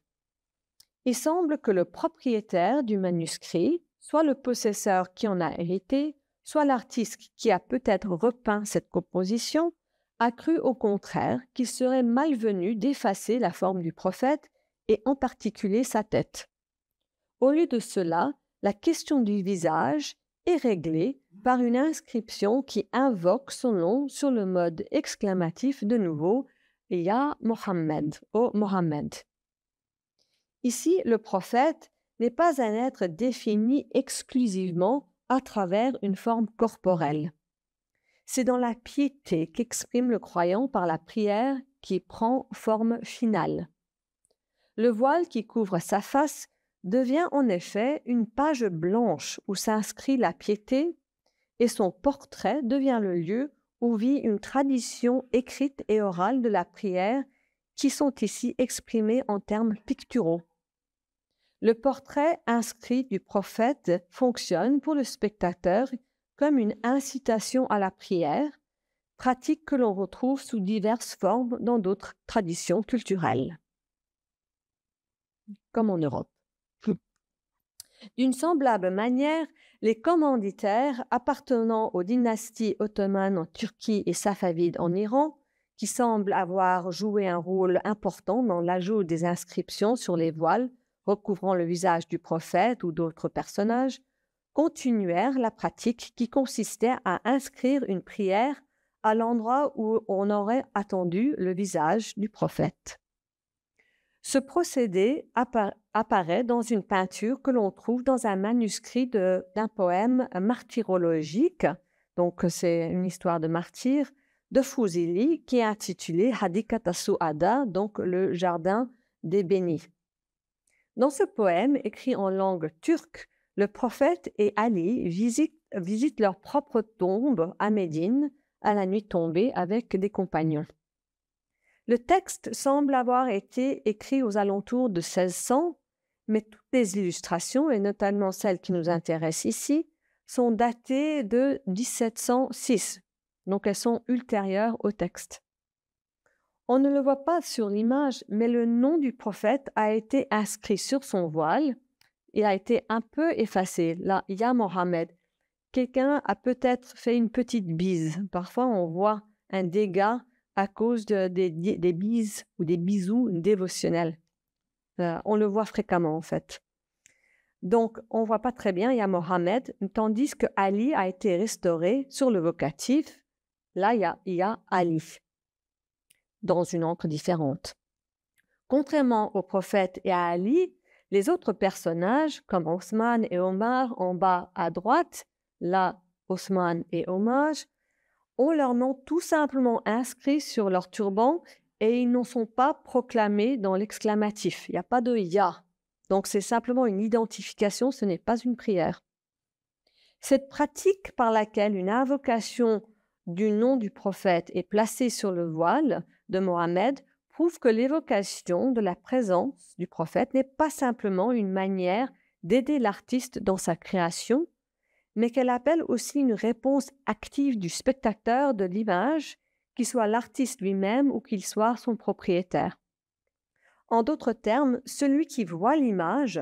Il semble que le propriétaire du manuscrit, soit le possesseur qui en a hérité, soit l'artiste qui a peut-être repeint cette composition, a cru au contraire qu'il serait malvenu d'effacer la forme du prophète et en particulier sa tête. Au lieu de cela, la question du visage est réglée par une inscription qui invoque son nom sur le mode exclamatif de nouveau « Ya Mohammed » ô Mohammed. Ici, le prophète n'est pas un être défini exclusivement à travers une forme corporelle. C'est dans la piété qu'exprime le croyant par la prière qui prend forme finale. Le voile qui couvre sa face devient en effet une page blanche où s'inscrit la piété et son portrait devient le lieu où vit une tradition écrite et orale de la prière qui sont ici exprimées en termes picturaux. Le portrait inscrit du prophète fonctionne pour le spectateur comme une incitation à la prière, pratique que l'on retrouve sous diverses formes dans d'autres traditions culturelles, comme en Europe. D'une semblable manière, les commanditaires appartenant aux dynasties ottomanes en Turquie et safavides en Iran, qui semblent avoir joué un rôle important dans l'ajout des inscriptions sur les voiles recouvrant le visage du prophète ou d'autres personnages, continuèrent la pratique qui consistait à inscrire une prière à l'endroit où on aurait attendu le visage du prophète. Ce procédé apparaît dans une peinture que l'on trouve dans un manuscrit d'un poème martyrologique, donc c'est une histoire de martyr, de Fusili qui est intitulé Hadikat as-Su'ada, donc le jardin des bénis. Dans ce poème, écrit en langue turque, le prophète et Ali visitent leur propre tombe à Médine à la nuit tombée avec des compagnons. Le texte semble avoir été écrit aux alentours de 1600, mais toutes les illustrations, et notamment celles qui nous intéressent ici, sont datées de 1706, donc elles sont ultérieures au texte. On ne le voit pas sur l'image, mais le nom du prophète a été inscrit sur son voile. Il a été un peu effacé. Là, Ya Mohammed. Quelqu'un a peut-être fait une petite bise. Parfois, on voit un dégât à cause des bises ou des bisous dévotionnels. On le voit fréquemment, en fait. Donc, on ne voit pas très bien Ya Mohammed, tandis que Ali a été restauré sur le vocatif. Là, il y a Ali, dans une encre différente. Contrairement au prophète et à Ali, les autres personnages, comme Othman et Omar en bas à droite, là, Othman et Omar, ont leur nom tout simplement inscrit sur leur turban et ils n'en sont pas proclamés dans l'exclamatif. Il n'y a pas de « ya ». Donc, c'est simplement une identification, ce n'est pas une prière. Cette pratique par laquelle une invocation du nom du prophète est placée sur le voile de Mohammed prouve que l'évocation de la présence du prophète n'est pas simplement une manière d'aider l'artiste dans sa création, mais qu'elle appelle aussi une réponse active du spectateur de l'image, qu'il soit l'artiste lui-même ou qu'il soit son propriétaire. En d'autres termes, celui qui voit l'image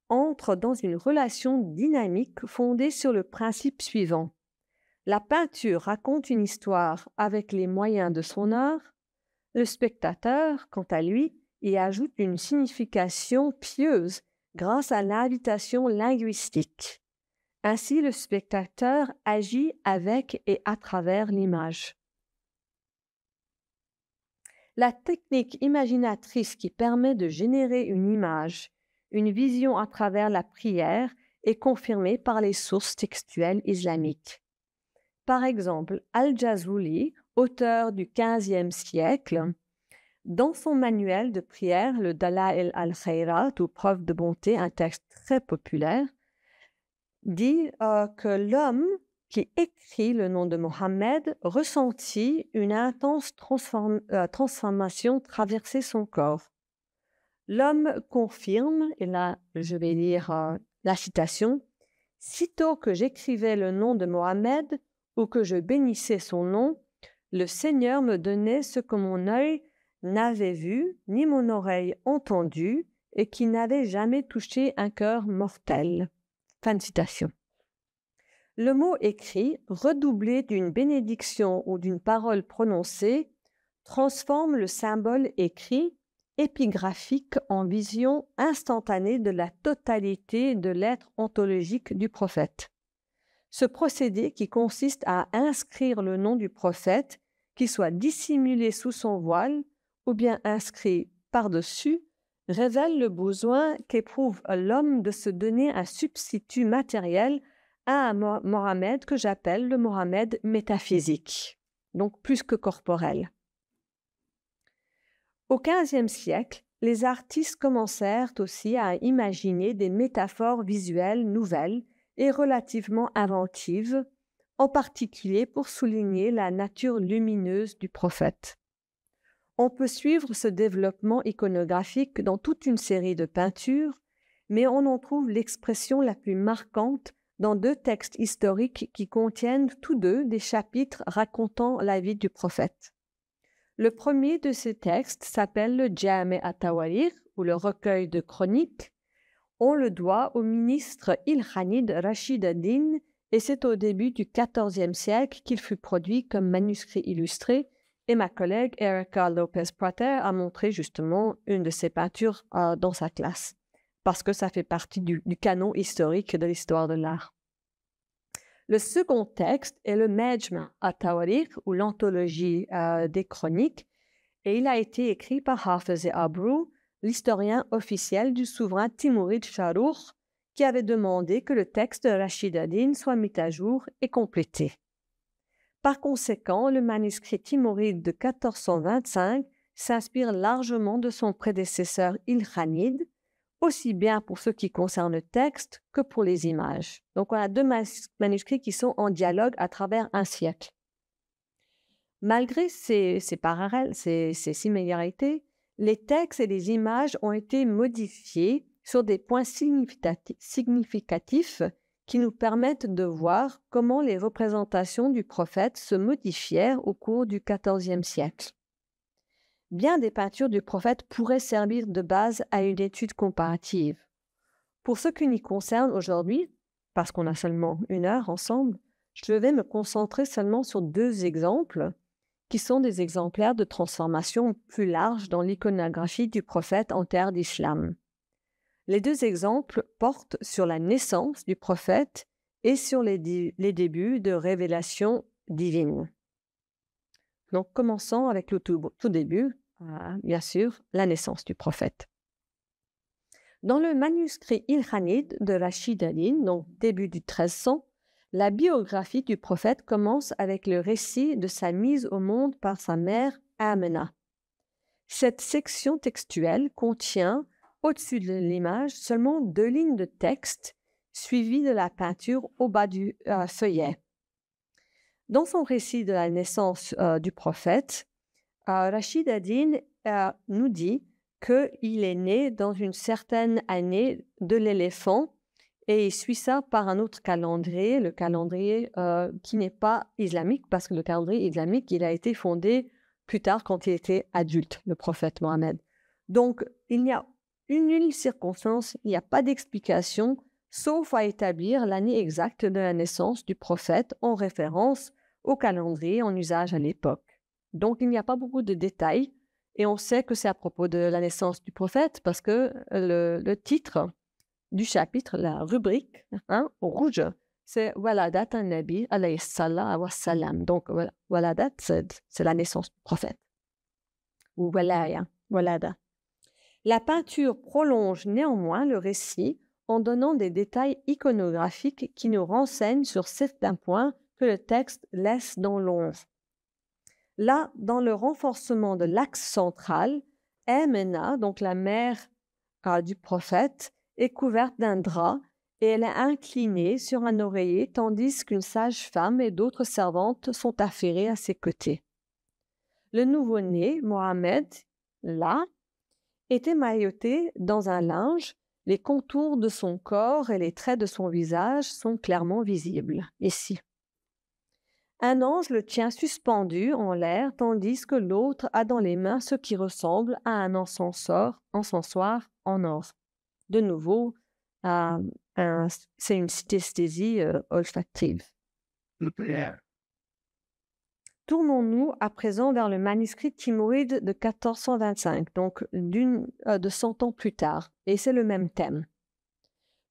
entre dans une relation dynamique fondée sur le principe suivant. La peinture raconte une histoire avec les moyens de son art. Le spectateur, quant à lui, y ajoute une signification pieuse grâce à l'invitation linguistique. Ainsi, le spectateur agit avec et à travers l'image. La technique imaginatrice qui permet de générer une image, une vision à travers la prière, est confirmée par les sources textuelles islamiques. Par exemple, Al-Jazuli, auteur du XVe siècle, Dans son manuel de prière, le Dala'il al-Khairat, ou Preuve de bonté, un texte très populaire, dit que l'homme qui écrit le nom de Mohammed ressentit une intense transformation traverser son corps. L'homme confirme, et là je vais lire la citation, « Sitôt que j'écrivais le nom de Mohammed ou que je bénissais son nom, le Seigneur me donnait ce que mon œil n'avait vu, ni mon oreille entendu, et qui n'avait jamais touché un cœur mortel. » Fin de citation. Le mot écrit, redoublé d'une bénédiction ou d'une parole prononcée, transforme le symbole écrit épigraphique en vision instantanée de la totalité de l'être ontologique du prophète. Ce procédé qui consiste à inscrire le nom du prophète, qu'il soit dissimulé sous son voile ou bien inscrit par-dessus, révèle le besoin qu'éprouve l'homme de se donner un substitut matériel à un Mohammed que j'appelle le Mohammed métaphysique, donc plus que corporel. Au XVe siècle, les artistes commencèrent aussi à imaginer des métaphores visuelles nouvelles et relativement inventives, en particulier pour souligner la nature lumineuse du prophète. On peut suivre ce développement iconographique dans toute une série de peintures, mais on en trouve l'expression la plus marquante dans deux textes historiques qui contiennent tous deux des chapitres racontant la vie du prophète. Le premier de ces textes s'appelle le Jami' at-Tawarikh, ou le recueil de chroniques. On le doit au ministre Ilkhanid Rashid ad-Din, et c'est au début du XIVe siècle qu'il fut produit comme manuscrit illustré, et ma collègue Erika Lopez-Prater a montré justement une de ses peintures dans sa classe, parce que ça fait partie du canon historique de l'histoire de l'art. Le second texte est le Majma' at-Tawarikh, ou l'anthologie des chroniques, et il a été écrit par Hafez Abru, l'historien officiel du souverain Timouride Shahrukh, qui avait demandé que le texte de Rashid ad-Din soit mis à jour et complété. Par conséquent, le manuscrit timouride de 1425 s'inspire largement de son prédécesseur Ilkhanid, aussi bien pour ce qui concerne le texte que pour les images. Donc on a deux manuscrits qui sont en dialogue à travers un siècle. Malgré ces parallèles, ces similarités, les textes et les images ont été modifiés sur des points significatifs qui nous permettent de voir comment les représentations du prophète se modifièrent au cours du XIVe siècle. Bien des peintures du prophète pourraient servir de base à une étude comparative. Pour ce qui nous concerne aujourd'hui, parce qu'on a seulement 1 heure ensemble, je vais me concentrer seulement sur 2 exemples qui sont des exemplaires de transformation plus larges dans l'iconographie du prophète en terre d'islam. Les 2 exemples portent sur la naissance du prophète et sur les débuts de révélation divine. Donc commençons avec le tout début, bien sûr, la naissance du prophète. Dans le manuscrit Ilkhanid de Rashid ad-Din, donc début du 1300, la biographie du prophète commence avec le récit de sa mise au monde par sa mère Amena. Cette section textuelle contient, au-dessus de l'image, seulement 2 lignes de texte suivies de la peinture au bas du feuillet. Dans son récit de la naissance du prophète, Rashid ad-Din nous dit qu'il est né dans une certaine année de l'éléphant et il suit ça par un autre calendrier, le calendrier qui n'est pas islamique, parce que le calendrier islamique, il a été fondé plus tard quand il était adulte, le prophète Mohammed. Donc, il n'y a une circonstance, il n'y a pas d'explication, sauf à établir l'année exacte de la naissance du prophète en référence au calendrier en usage à l'époque. Donc, il n'y a pas beaucoup de détails et on sait que c'est à propos de la naissance du prophète parce que le titre du chapitre, la rubrique au rouge, c'est « Waladat an-Nabi alayhi sallallahu wa sallam ». Donc, Waladat, c'est la naissance du prophète. Ou Walaya, Walada. La peinture prolonge néanmoins le récit en donnant des détails iconographiques qui nous renseignent sur certains points que le texte laisse dans l'ombre. Là, dans le renforcement de l'axe central, Amina, donc la mère du prophète, est couverte d'un drap et elle est inclinée sur un oreiller tandis qu'une sage-femme et d'autres servantes sont affairées à ses côtés. Le nouveau-né, Mohammed, là, est émailloté dans un linge. Les contours de son corps et les traits de son visage sont clairement visibles, ici. Un ange le tient suspendu en l'air, tandis que l'autre a dans les mains ce qui ressemble à un encensoir en or. De nouveau, c'est une synesthésie olfactive. Tournons-nous à présent vers le manuscrit timuride de 1425, donc de 100 ans plus tard, et c'est le même thème.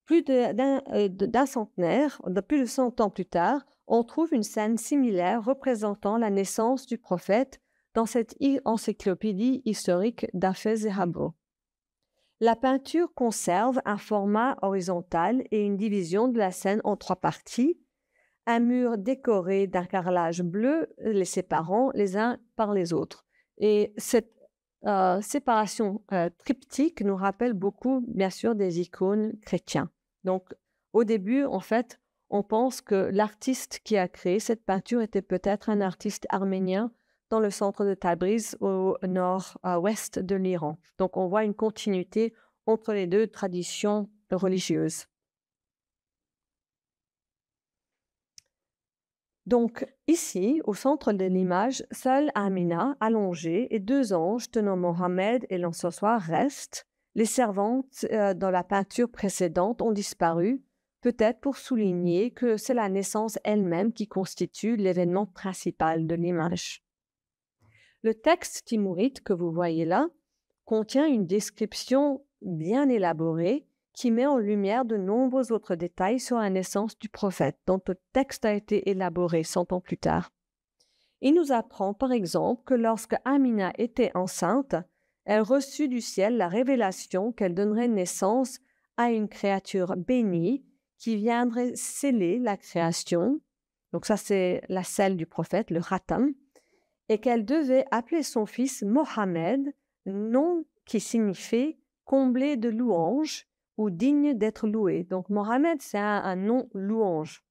Plus d'un centenaire, plus de 100 ans plus tard, on trouve une scène similaire représentant la naissance du prophète dans cette encyclopédie historique d'Hafez et Habro. La peinture conserve un format horizontal et une division de la scène en 3 parties, un mur décoré d'un carrelage bleu les séparant les uns par les autres. Et cette séparation triptyque nous rappelle beaucoup, bien sûr, des icônes chrétiens. Donc, au début, en fait, on pense que l'artiste qui a créé cette peinture était peut-être un artiste arménien dans le centre de Tabriz, au nord-ouest de l'Iran. Donc, on voit une continuité entre les 2 traditions religieuses. Donc, ici, au centre de l'image, seule Amina, allongée, et 2 anges tenant Mohammed et l'encensoir restent. Les servantes dans la peinture précédente ont disparu, peut-être pour souligner que c'est la naissance elle-même qui constitue l'événement principal de l'image. Le texte timuride que vous voyez là contient une description bien élaborée qui met en lumière de nombreux autres détails sur la naissance du prophète, dont le texte a été élaboré 100 ans plus tard. Il nous apprend par exemple que lorsque Amina était enceinte, elle reçut du ciel la révélation qu'elle donnerait naissance à une créature bénie qui viendrait sceller la création. Donc ça, c'est la selle du prophète, le Khatam, et qu'elle devait appeler son fils Mohammed, nom qui signifie comblé de louanges ou digne d'être loué. Donc Mohammed, c'est un nom louange.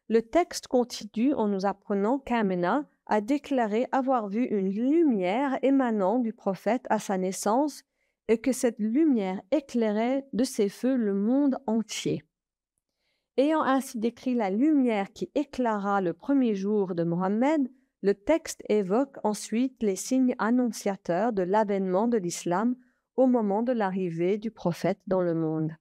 Le texte continue en nous apprenant qu'Amina a déclaré avoir vu une lumière émanant du prophète à sa naissance et que cette lumière éclairait de ses feux le monde entier. Ayant ainsi décrit la lumière qui éclaira le premier jour de Mohammed, le texte évoque ensuite les signes annonciateurs de l'avènement de l'islam au moment de l'arrivée du prophète dans le monde.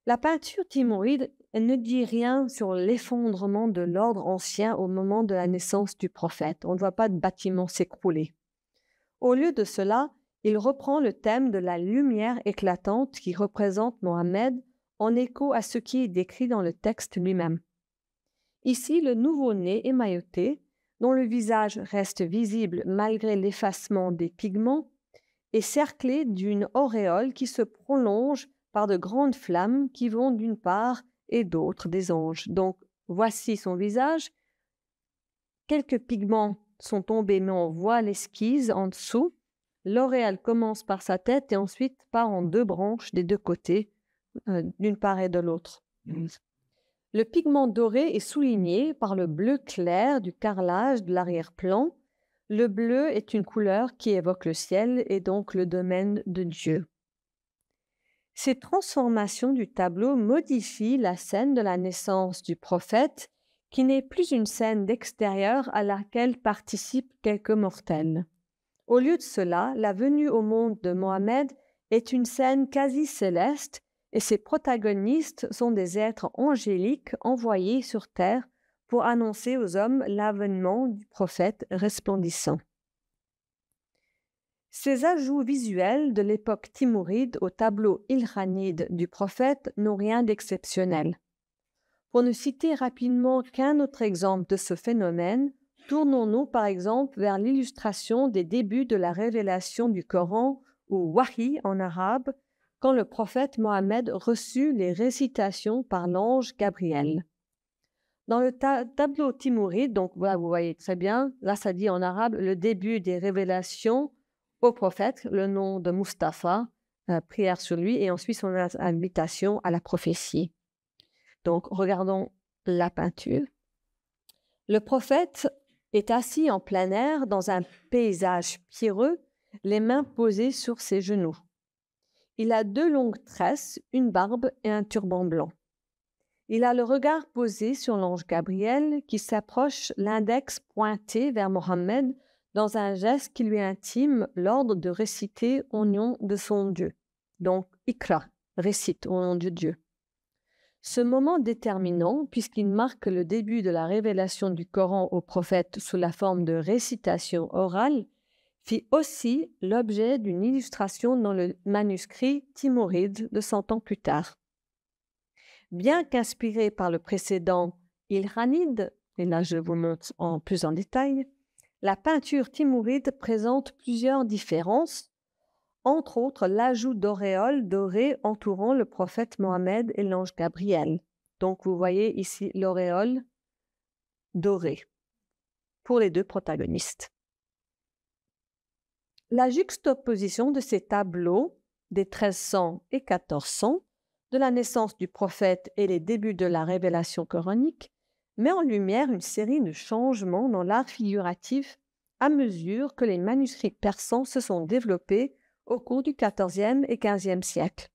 La peinture timuride ne dit rien sur l'effondrement de l'ordre ancien au moment de la naissance du prophète. On ne voit pas de bâtiment s'écrouler. Au lieu de cela, il reprend le thème de la lumière éclatante qui représente Mohammed en écho à ce qui est décrit dans le texte lui-même. Ici, le nouveau-né émailloté, dont le visage reste visible malgré l'effacement des pigments, est cerclé d'une auréole qui se prolonge par de grandes flammes qui vont d'une part et d'autre des anges. Donc, voici son visage. Quelques pigments sont tombés, mais on voit l'esquisse en dessous. L'auréole commence par sa tête et ensuite part en 2 branches des 2 côtés, d'une part et de l'autre. Le pigment doré est souligné par le bleu clair du carrelage de l'arrière-plan. Le bleu est une couleur qui évoque le ciel et donc le domaine de Dieu. Ces transformations du tableau modifient la scène de la naissance du prophète, qui n'est plus une scène d'extérieur à laquelle participent quelques mortels. Au lieu de cela, la venue au monde de Mohammed est une scène quasi céleste et ses protagonistes sont des êtres angéliques envoyés sur terre pour annoncer aux hommes l'avènement du prophète resplendissant. Ces ajouts visuels de l'époque timuride au tableau ilkhanide du prophète n'ont rien d'exceptionnel. Pour ne citer rapidement qu'un autre exemple de ce phénomène, tournons-nous par exemple vers l'illustration des débuts de la révélation du Coran, ou Wahi en arabe, quand le prophète Mohammed reçut les récitations par l'ange Gabriel. Dans le tableau timouride, donc voilà, vous voyez très bien, là ça dit en arabe le début des révélations au prophète, le nom de Mustapha, prière sur lui, et ensuite son invitation à la prophétie. Donc regardons la peinture. Le prophète est assis en plein air dans un paysage pierreux, les mains posées sur ses genoux. Il a 2 longues tresses, une barbe et un turban blanc. Il a le regard posé sur l'ange Gabriel qui s'approche, l'index pointé vers Mohammed dans un geste qui lui intime l'ordre de réciter au nom de son Dieu. Donc, Ikra, récite au nom de Dieu. Ce moment déterminant, puisqu'il marque le début de la révélation du Coran au prophète sous la forme de récitation orale, fit aussi l'objet d'une illustration dans le manuscrit timouride de 100 ans plus tard. Bien qu'inspiré par le précédent Ilkhanide, et là je vous montre plus en détail, la peinture timouride présente plusieurs différences, entre autres l'ajout d'auréoles dorées entourant le prophète Mohammed et l'ange Gabriel. Donc vous voyez ici l'auréole dorée pour les 2 protagonistes. La juxtaposition de ces tableaux des 1300 et 1400, de la naissance du prophète et les débuts de la révélation coranique, met en lumière une série de changements dans l'art figuratif à mesure que les manuscrits persans se sont développés au cours du XIVe et XVe siècle.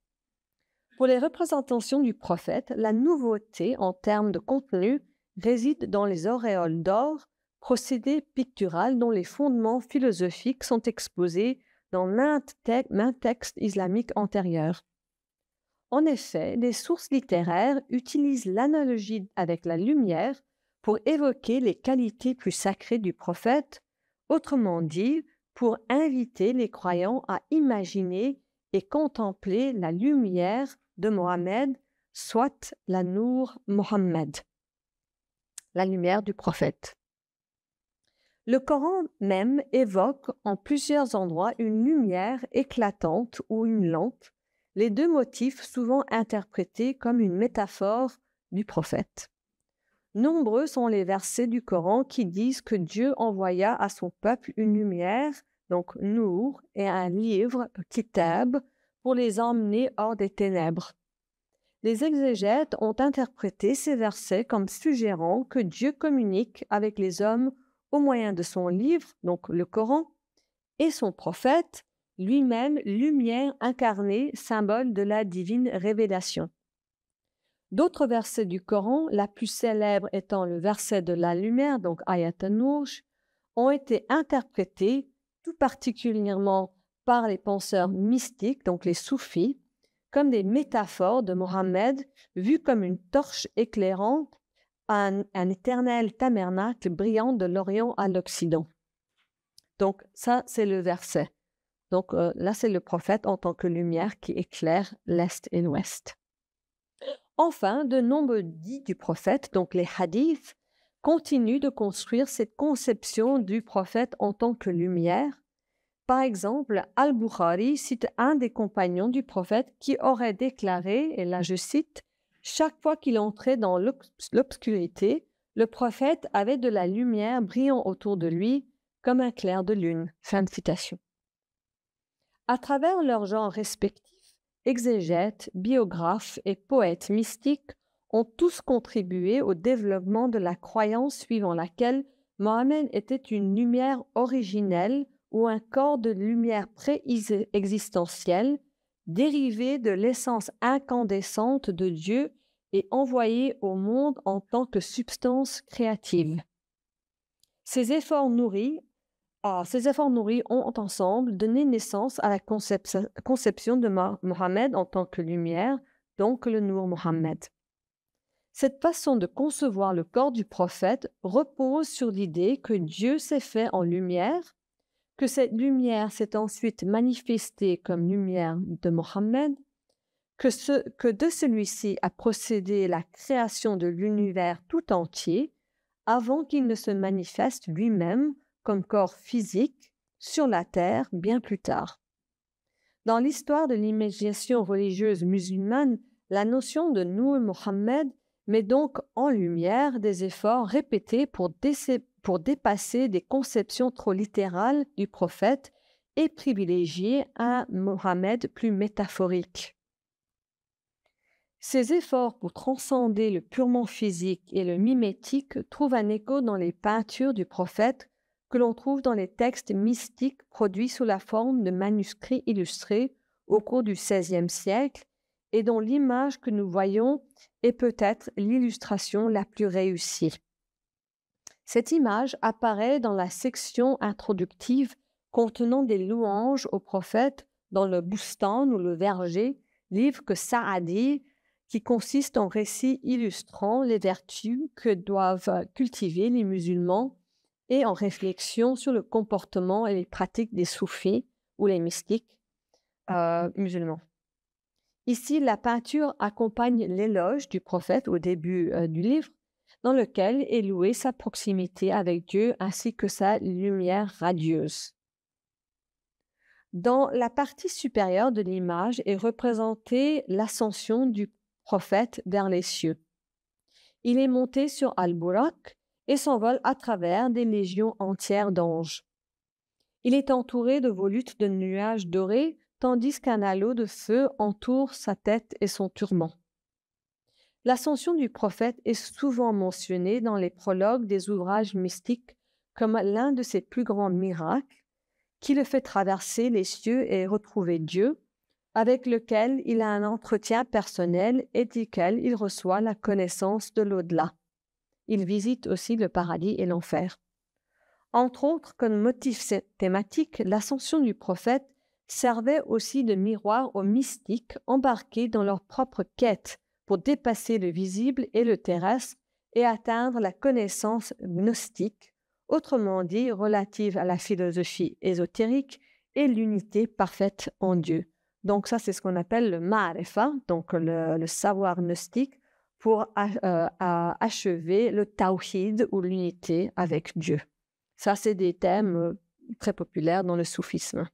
Pour les représentations du prophète, la nouveauté en termes de contenu réside dans les auréoles d'or, procédé pictural dont les fondements philosophiques sont exposés dans maints textes islamiques antérieurs. En effet, les sources littéraires utilisent l'analogie avec la lumière pour évoquer les qualités plus sacrées du prophète, autrement dit, pour inviter les croyants à imaginer et contempler la lumière de Mohammed, soit la Nour Mohammed, la lumière du prophète. Le Coran même évoque en plusieurs endroits une lumière éclatante ou une lampe, les 2 motifs souvent interprétés comme une métaphore du prophète. Nombreux sont les versets du Coran qui disent que Dieu envoya à son peuple une lumière, donc Nour, et un livre, Kitab, pour les emmener hors des ténèbres. Les exégètes ont interprété ces versets comme suggérant que Dieu communique avec les hommes au moyen de son livre, donc le Coran, et son prophète, lui-même lumière incarnée, symbole de la divine révélation. D'autres versets du Coran, la plus célèbre étant le verset de la lumière, donc Ayat an-Nur, ont été interprétés tout particulièrement par les penseurs mystiques, donc les soufis, comme des métaphores de Mohammed vues comme une torche éclairant un éternel tabernacle brillant de l'Orient à l'Occident. Donc ça, c'est le verset. Donc là, c'est le prophète en tant que lumière qui éclaire l'Est et l'Ouest. Enfin, de nombreux dits du prophète, donc les hadiths, continuent de construire cette conception du prophète en tant que lumière. Par exemple, Al-Bukhari cite un des compagnons du prophète qui aurait déclaré, et là je cite, « Chaque fois qu'il entrait dans l'obscurité, le prophète avait de la lumière brillant autour de lui comme un clair de lune. » Fin de citation. À travers leurs genres respectifs, exégètes, biographes et poètes mystiques ont tous contribué au développement de la croyance suivant laquelle Mohammed était une lumière originelle ou un corps de lumière pré-existentielle, dérivé de l'essence incandescente de Dieu et envoyé au monde en tant que substance créative. Ces efforts nourris ont ensemble donné naissance à la conception de Mohammed en tant que lumière, donc le Nour Mohammed. Cette façon de concevoir le corps du prophète repose sur l'idée que Dieu s'est fait en lumière, que cette lumière s'est ensuite manifestée comme lumière de Mohammed, que de celui-ci a procédé la création de l'univers tout entier avant qu'il ne se manifeste lui-même comme corps physique sur la terre bien plus tard. Dans l'histoire de l'imagination religieuse musulmane, la notion de Nour Mohammed met donc en lumière des efforts répétés pour dépasser des conceptions trop littérales du prophète et privilégier un Mohammed plus métaphorique. Ces efforts pour transcender le purement physique et le mimétique trouvent un écho dans les peintures du prophète que l'on trouve dans les textes mystiques produits sous la forme de manuscrits illustrés au cours du XVIe siècle et dont l'image que nous voyons est peut-être l'illustration la plus réussie. Cette image apparaît dans la section introductive contenant des louanges au prophète dans le Bustan ou le verger, livre que Saadi, qui consiste en récits illustrant les vertus que doivent cultiver les musulmans et en réflexion sur le comportement et les pratiques des soufis ou les mystiques musulmans. Ici, la peinture accompagne l'éloge du prophète au début du livre, dans lequel est louée sa proximité avec Dieu ainsi que sa lumière radieuse. Dans la partie supérieure de l'image est représentée l'ascension du prophète vers les cieux. Il est monté sur Al-Burak et s'envole à travers des légions entières d'anges. Il est entouré de volutes de nuages dorés, tandis qu'un halo de feu entoure sa tête et son turban. L'ascension du prophète est souvent mentionnée dans les prologues des ouvrages mystiques comme l'un de ses plus grands miracles, qui le fait traverser les cieux et retrouver Dieu, avec lequel il a un entretien personnel et duquel il reçoit la connaissance de l'au-delà. Il visite aussi le paradis et l'enfer. Entre autres, comme motif thématique, l'ascension du prophète servait aussi de miroir aux mystiques embarqués dans leur propre quête pour dépasser le visible et le terrestre et atteindre la connaissance gnostique, autrement dit relative à la philosophie ésotérique et l'unité parfaite en Dieu. Donc ça, c'est ce qu'on appelle le ma'rifa, donc le savoir gnostique, pour achever le tawhid ou l'unité avec Dieu. Ça, c'est des thèmes très populaires dans le soufisme.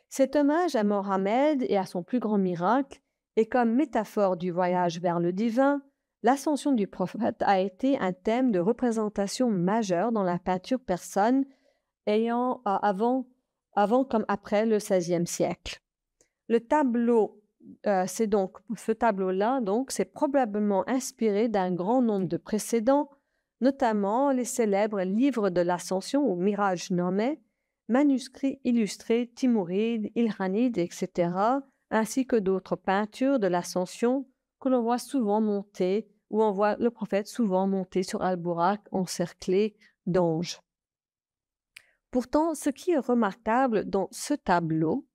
Cet hommage à Mohammed et à son plus grand miracle est comme métaphore du voyage vers le divin. L'ascension du prophète a été un thème de représentation majeur dans la peinture persane avant comme après le XVIe siècle. Ce tableau-là, c'est probablement inspiré d'un grand nombre de précédents, notamment les célèbres livres de l'Ascension ou Mirage nommés, manuscrits illustrés Timourides, Ilkhanide, etc., ainsi que d'autres peintures de l'Ascension que l'on voit souvent monter, où on voit le prophète souvent monter sur Al-Burak encerclé d'anges. Pourtant, ce qui est remarquable dans ce tableau,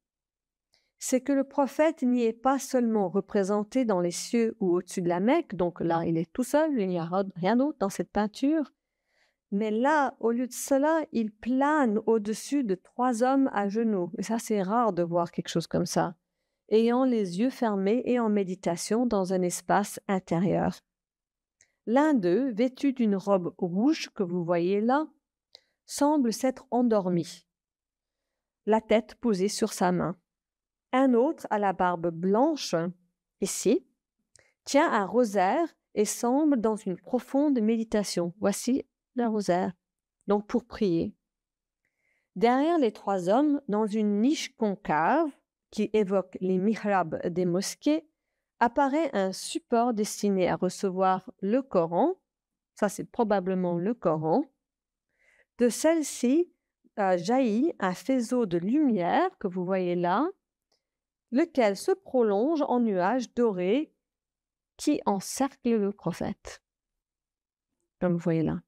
c'est que le prophète n'y est pas seulement représenté dans les cieux ou au-dessus de la Mecque, donc là, il est tout seul, il n'y a rien d'autre dans cette peinture, mais là, au lieu de cela, il plane au-dessus de 3 hommes à genoux. Et ça, c'est rare de voir quelque chose comme ça, ayant les yeux fermés et en méditation dans un espace intérieur. L'un d'eux, vêtu d'une robe rouge que vous voyez là, semble s'être endormi, la tête posée sur sa main. Un autre, à la barbe blanche, ici, tient un rosaire et semble dans une profonde méditation. Voici le rosaire, donc pour prier. Derrière les 3 hommes, dans une niche concave qui évoque les mihrabs des mosquées, apparaît un support destiné à recevoir le Coran. Ça, c'est probablement le Coran. De celle-ci jaillit un faisceau de lumière que vous voyez là, lequel se prolonge en nuages dorés qui encerclent le prophète, comme vous voyez là.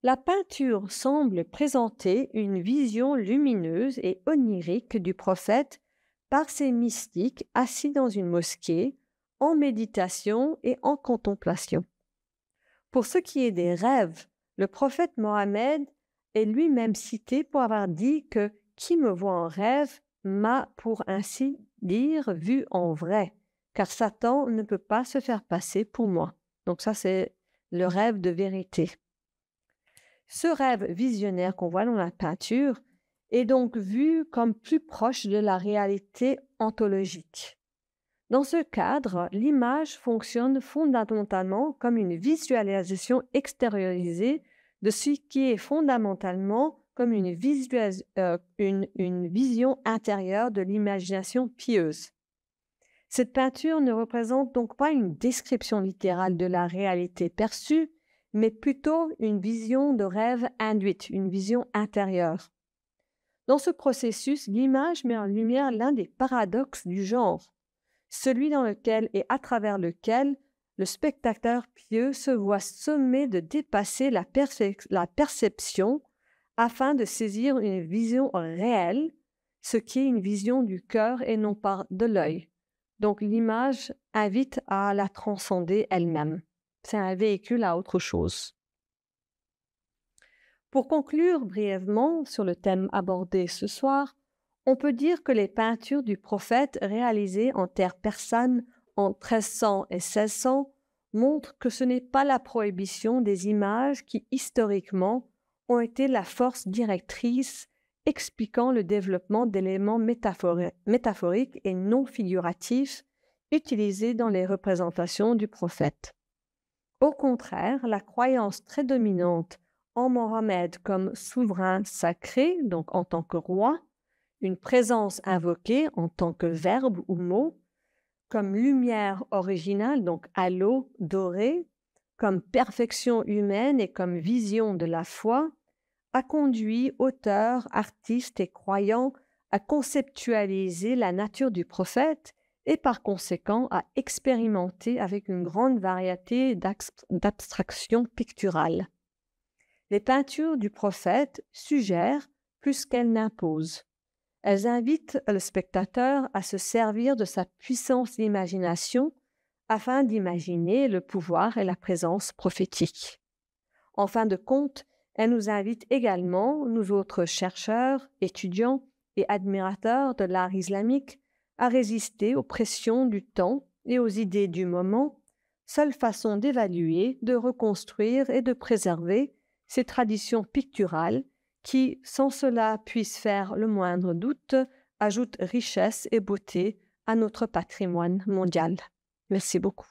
La peinture semble présenter une vision lumineuse et onirique du prophète par ses mystiques assis dans une mosquée, en méditation et en contemplation. Pour ce qui est des rêves, le prophète Mohammed est lui-même cité pour avoir dit que « qui me voit en rêve m'a, pour ainsi dire, vu en vrai, car Satan ne peut pas se faire passer pour moi. » Donc ça, c'est le rêve de vérité. Ce rêve visionnaire qu'on voit dans la peinture est donc vu comme plus proche de la réalité ontologique. Dans ce cadre, l'image fonctionne fondamentalement comme une visualisation extériorisée de ce qui est fondamentalement comme une vision intérieure de l'imagination pieuse. Cette peinture ne représente donc pas une description littérale de la réalité perçue, mais plutôt une vision de rêve induite, une vision intérieure. Dans ce processus, l'image met en lumière l'un des paradoxes du genre, celui dans lequel et à travers lequel le spectateur pieux se voit sommé de dépasser la perception afin de saisir une vision réelle, ce qui est une vision du cœur et non pas de l'œil. Donc l'image invite à la transcender elle-même. C'est un véhicule à autre chose. Pour conclure brièvement sur le thème abordé ce soir, on peut dire que les peintures du prophète réalisées en terre persane en 1300 et 1600 montrent que ce n'est pas la prohibition des images qui, historiquement, ont été la force directrice expliquant le développement d'éléments métaphoriques et non figuratifs utilisés dans les représentations du prophète. Au contraire, la croyance très dominante en Mohammed comme souverain sacré, donc en tant que roi, une présence invoquée en tant que verbe ou mot, comme lumière originale, donc halo doré, comme perfection humaine et comme vision de la foi, a conduit auteurs, artistes et croyants à conceptualiser la nature du prophète et par conséquent à expérimenter avec une grande variété d'abstractions picturales. Les peintures du prophète suggèrent plus qu'elles n'imposent. Elles invitent le spectateur à se servir de sa puissance d'imagination afin d'imaginer le pouvoir et la présence prophétique. En fin de compte, elle nous invite également, nous autres chercheurs, étudiants et admirateurs de l'art islamique, à résister aux pressions du temps et aux idées du moment, seule façon d'évaluer, de reconstruire et de préserver ces traditions picturales qui, sans cela puisse faire le moindre doute, ajoutent richesse et beauté à notre patrimoine mondial. Merci beaucoup.